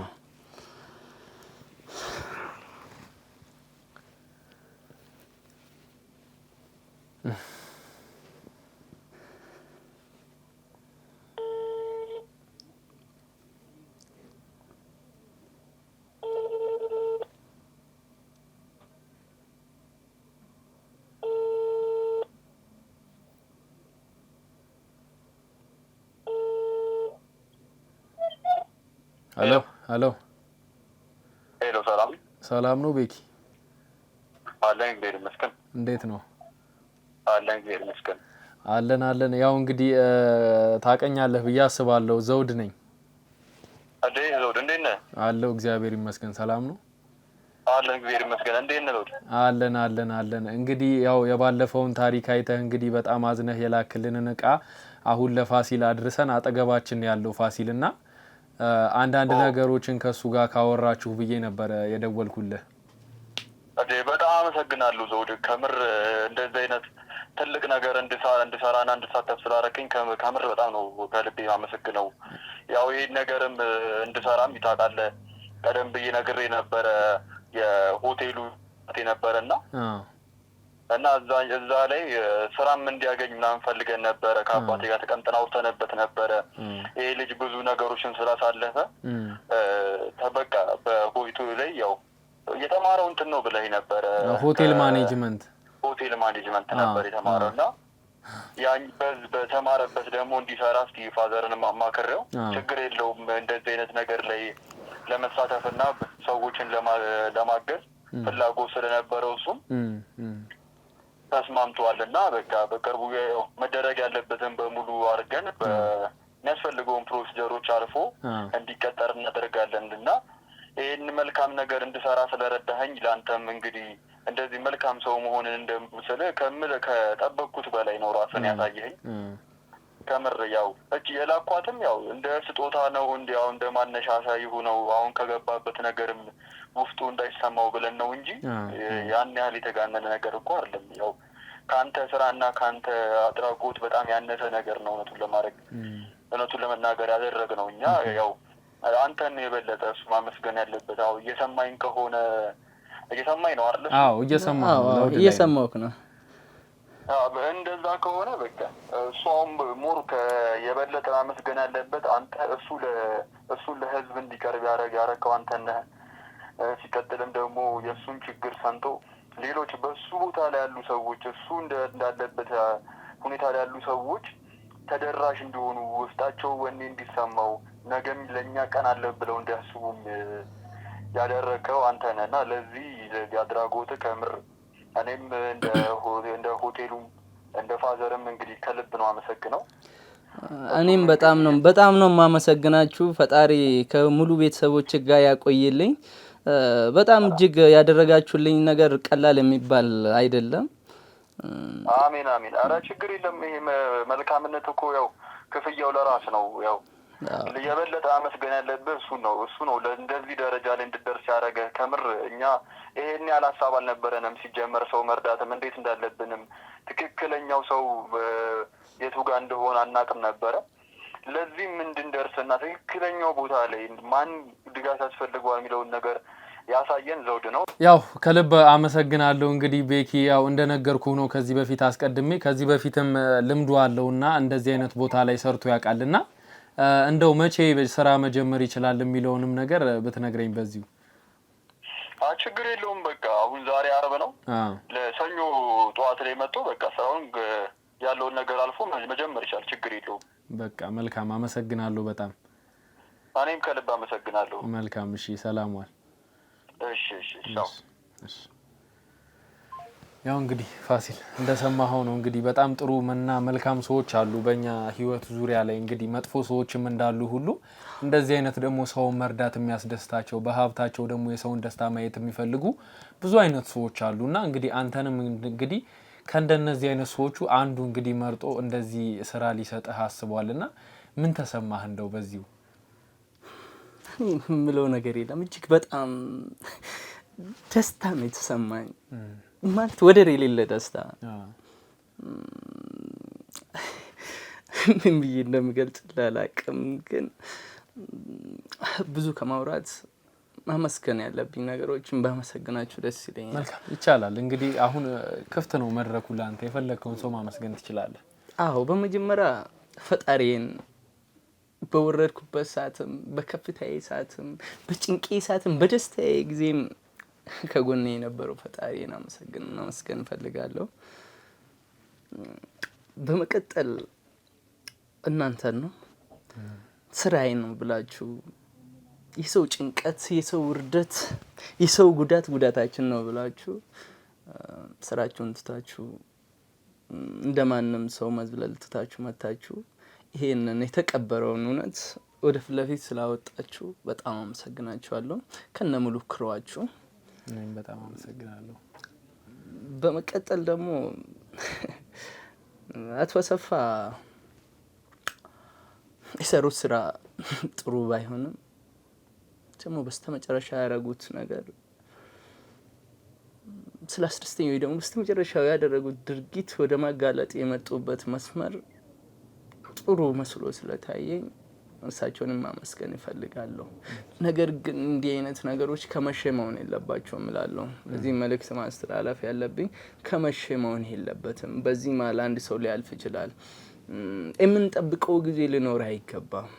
ሄሎ ሰላም ነው ቤኪ አለን እግዚአብሔር ይመስገን እንዴት ነው አለን እግዚአብሔር ይመስገን አለን ያው እንግዲህ ታቀኛለህ ብዬ አስባለሁ ዘውድ ነኝ ዘውድ እንዴት ነህ አለው እግዚአብሔር ይመስገን ሰላም ነው አለን እግዚአብሔር ይመስገን እንዴት ነህ ዘውድ አለን እንግዲህ ያው የባለፈውን ታሪክ አይተህ እንግዲህ በጣም አዝነህ የላክልንን ዕቃ አሁን ለፋሲል አድርሰን አጠገባችን ያለው ፋሲልና አንዳንድ ነገሮችን ከሱ ጋር ካወራችሁ ብዬ ነበር የደወልኩልህ በጣም አመሰግናለሁ ዘውድ ከምር እንደዚህ አይነት ትልቅ ነገር እንድሰራና እንድሳተፍ ስላደረከኝ ከምር በጣም ነው ከልቤ አመሰግነው ያው ይሄን ነገርም እንድሰራም ይታቃለ ቀደም ብዬ ነግሬ ነበር የሆቴሉ ነበርና እና እዛ ላይ ስራም እንዲያገኝ ምናምን ፈልገን ነበር ከአባቴ ጋር ተቀምጠን አውርተንበት ነበር ይሄ ልጅ ብዙ ነገሮችን ስላሳለፈ ተበቃ በሆቴሉ ላይ ያው የተማረው እንትን ነው ብለህ ነበር ሆቴል ማኔጅመንት ነበር የተማረውና ያን በተማረበት ደግሞ እንዲሰራ እስቲ ፋዘርን ማማከረው ችግር የለውም እንደዚህ አይነት ነገር ላይ ለመሳተፍና ሰዎችን ለማገዝ ፍላጎት ስለነበረው እሱም ተስማምቷልና በቃ በቅርቡ መደረግ ያለበትን በሙሉ አድርገን በሚያስፈልገውን ፕሮሲጀሮች አልፎ እንዲቀጠር እናደርጋለንና ይሄን መልካም ነገር እንድሰራ ስለረዳኸኝ ላንተም እንግዲህ እንደዚህ መልካም ሰው መሆንን እንደምስል ከጠበቅኩት በላይ ነው ራስን ያሳየኸኝ ከምር ያው እቺ የላኳትም ያው እንደ ስጦታ ነው እንዲያው እንደ ማነሻሻ ይሁነው አሁን ከገባበት ነገርም ውስጡ እንዳይሰማው ብለን ነው እንጂ ያን ያህል የተጋነነ ነገር እኮ አይደለም ያው ካንተ ስራና ካንተ አድራጎት በጣም ያነሰ ነገር ነው እውነቱን ለማድረግ እውነቱን ለመናገር ያደረግነው እኛ ያው አንተን የበለጠ እሱ ማመስገን ያለበት። አዎ እየሰማኝ ከሆነ እየሰማኝ ነው አይደል? አዎ እየሰማሁህ ነው። እንደዛ ከሆነ በቃ እሱ አሁን ሞር የበለጠ ማመስገን ያለበት አንተ እሱ ለህዝብ እንዲቀርብ ያረከው አንተ ነህ። ሲቀጥልም ደግሞ የእሱን ችግር ሰምቶ ሌሎች በሱ ቦታ ላይ ያሉ ሰዎች እሱ እንዳለበት ሁኔታ ላይ ያሉ ሰዎች ተደራሽ እንዲሆኑ ውስጣቸው ወኔ እንዲሰማው ነገም ለእኛ ቀን አለ ብለው እንዲያስቡም ያደረከው አንተ ነህ እና ለዚህ አድራጎት ከምር እኔም እንደ ሆቴሉም እንደ ፋዘርም እንግዲህ ከልብ ነው አመሰግነው። እኔም በጣም ነው የማመሰግናችሁ። ፈጣሪ ከሙሉ ቤተሰቦች ጋር ያቆይልኝ። በጣም እጅግ ያደረጋችሁልኝ ነገር ቀላል የሚባል አይደለም። አሜን አሜን። አረ ችግር የለም። ይሄ መልካምነት እኮ ያው ክፍያው ለራስ ነው። ያው የበለጠ አመስገን ያለብህ እሱ ነው እንደዚህ ደረጃ ላይ እንድትደርስ ያደረገ። ከምር እኛ ይሄን ያህል ሀሳብ አልነበረንም ሲጀመር ሰው መርዳትም እንዴት እንዳለብንም ትክክለኛው ሰው የቱ ጋር እንደሆነ አናውቅም ነበረ። ለዚህም እንድንደርስና ትክክለኛው ቦታ ላይ ማን ድጋፍ ያስፈልገዋል የሚለውን ነገር ያሳየን ዘውድ ነው። ያው ከልብ አመሰግናለሁ። እንግዲህ ቤኪ ያው እንደነገርኩ ነው ከዚህ በፊት አስቀድሜ ከዚህ በፊትም ልምዱ አለውና እንደዚህ አይነት ቦታ ላይ ሰርቶ ያውቃልና እንደው መቼ ስራ መጀመር ይችላል የሚለውንም ነገር ብትነግረኝ በዚሁ። ችግር የለውም። በቃ አሁን ዛሬ አርብ ነው። ለሰኞ ጠዋት ላይ መጥቶ በቃ ስራውን ያለውን ነገር አልፎ መጀመር ይችላል። ችግር የለውም። በቃ መልካም አመሰግናለሁ በጣም። እኔም ከልብ አመሰግናለሁ። መልካም እሺ፣ ሰላም ዋል። እሺ ቻው። ያው እንግዲህ ፋሲል እንደሰማኸው ነው እንግዲህ በጣም ጥሩ እና መልካም ሰዎች አሉ በእኛ ህይወት ዙሪያ ላይ እንግዲህ መጥፎ ሰዎችም እንዳሉ ሁሉ እንደዚህ አይነት ደግሞ ሰው መርዳት የሚያስደስታቸው በሀብታቸው ደግሞ የሰውን ደስታ ማየት የሚፈልጉ ብዙ አይነት ሰዎች አሉና እንግዲህ አንተንም እንግዲህ ከእንደነዚህ አይነት ሰዎቹ አንዱ እንግዲህ መርጦ እንደዚህ ስራ ሊሰጥህ አስቧልና ምን ተሰማህ? እንደው በዚሁ ምለው ነገር የለም። እጅግ በጣም ደስታ ነው የተሰማኝ። ማለት ወደር የሌለ ደስታ። ምን ብዬ እንደምገልጽ አላውቅም፣ ግን ብዙ ከማውራት ማመስገን ያለብኝ ነገሮችን ባመሰግናችሁ ደስ ይለኛል። መልካም ይቻላል። እንግዲህ አሁን ክፍት ነው መድረኩ ለአንተ የፈለግከውን ሰው ማመስገን ትችላለህ። አዎ በመጀመሪያ ፈጣሪን በወረድኩበት ሰዓትም በከፍታዬ ሰዓትም በጭንቄ ሰዓትም በደስታዬ ጊዜም ከጎኔ የነበረው ፈጣሪን ማመስገን ፈልጋለሁ። በመቀጠል እናንተን ነው ስራዬ ነው ብላችሁ የሰው ጭንቀት፣ የሰው ውርደት፣ የሰው ጉዳታችን ነው ብላችሁ ስራችሁን ትታችሁ እንደማንም ሰው መዝለል ትታችሁ መታችሁ ይሄንን የተቀበረውን እውነት ወደ ፊት ለፊት ስላወጣችሁ በጣም አመሰግናችኋለሁ። ከነሙሉ ክሯችሁ እኔም በጣም አመሰግናለሁ። በመቀጠል ደግሞ አቶ አሰፋ የሰሩት ስራ ጥሩ ባይሆንም ደግሞ በስተመጨረሻ ያደረጉት ነገር ስላስደስተኝ ወይ ደግሞ በስተመጨረሻው ያደረጉት ድርጊት ወደ ማጋለጥ የመጡበት መስመር ጥሩ መስሎ ስለታየኝ እሳቸውንም ማመስገን እፈልጋለሁ። ነገር ግን እንዲህ አይነት ነገሮች ከመሸ መሆን የለባቸውም እላለሁ። በዚህ መልእክት ማስተላለፍ ያለብኝ ከመሸ መሆን የለበትም። በዚህ መሀል አንድ ሰው ሊያልፍ ይችላል። የምንጠብቀው ጊዜ ሊኖር አይገባም።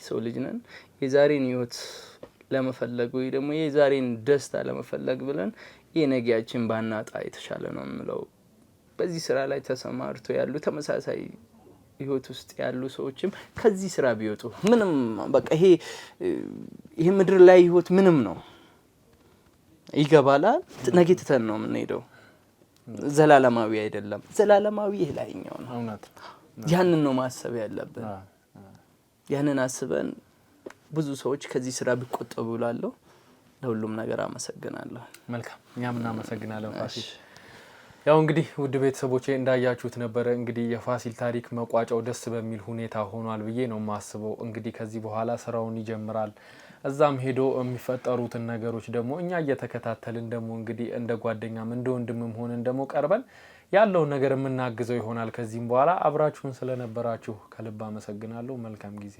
ሰው ልጅ ነን። የዛሬን ህይወት ለመፈለግ ወይ ደግሞ የዛሬን ደስታ ለመፈለግ ብለን የነገያችን ባናጣ የተሻለ ነው የምለው። በዚህ ስራ ላይ ተሰማርቶ ያሉ ተመሳሳይ ህይወት ውስጥ ያሉ ሰዎችም ከዚህ ስራ ቢወጡ ምንም በቃ ይሄ ምድር ላይ ህይወት ምንም ነው ይገባላል። ነገ ትተን ነው የምንሄደው። ዘላለማዊ አይደለም። ዘላለማዊ ይላይኛው ነው። እውነት ያንን ነው ማሰብ ያለብን። ያንን አስበን ብዙ ሰዎች ከዚህ ስራ ቢቆጠቡ እላለሁ። ለሁሉም ነገር አመሰግናለሁ። መልካም እኛም እናመሰግናለን ፋሲል። ያው እንግዲህ ውድ ቤተሰቦቼ እንዳያችሁት ነበር እንግዲህ የፋሲል ታሪክ መቋጫው ደስ በሚል ሁኔታ ሆኗል ብዬ ነው የማስበው። እንግዲህ ከዚህ በኋላ ስራውን ይጀምራል። እዛም ሄዶ የሚፈጠሩትን ነገሮች ደግሞ እኛ እየተከታተልን ደግሞ እንግዲህ እንደ ጓደኛም እንደ ወንድምም ሆነን ደግሞ ቀርበን ያለውን ነገር የምናግዘው ይሆናል። ከዚህም በኋላ አብራችሁን ስለነበራችሁ ከልብ አመሰግናለሁ። መልካም ጊዜ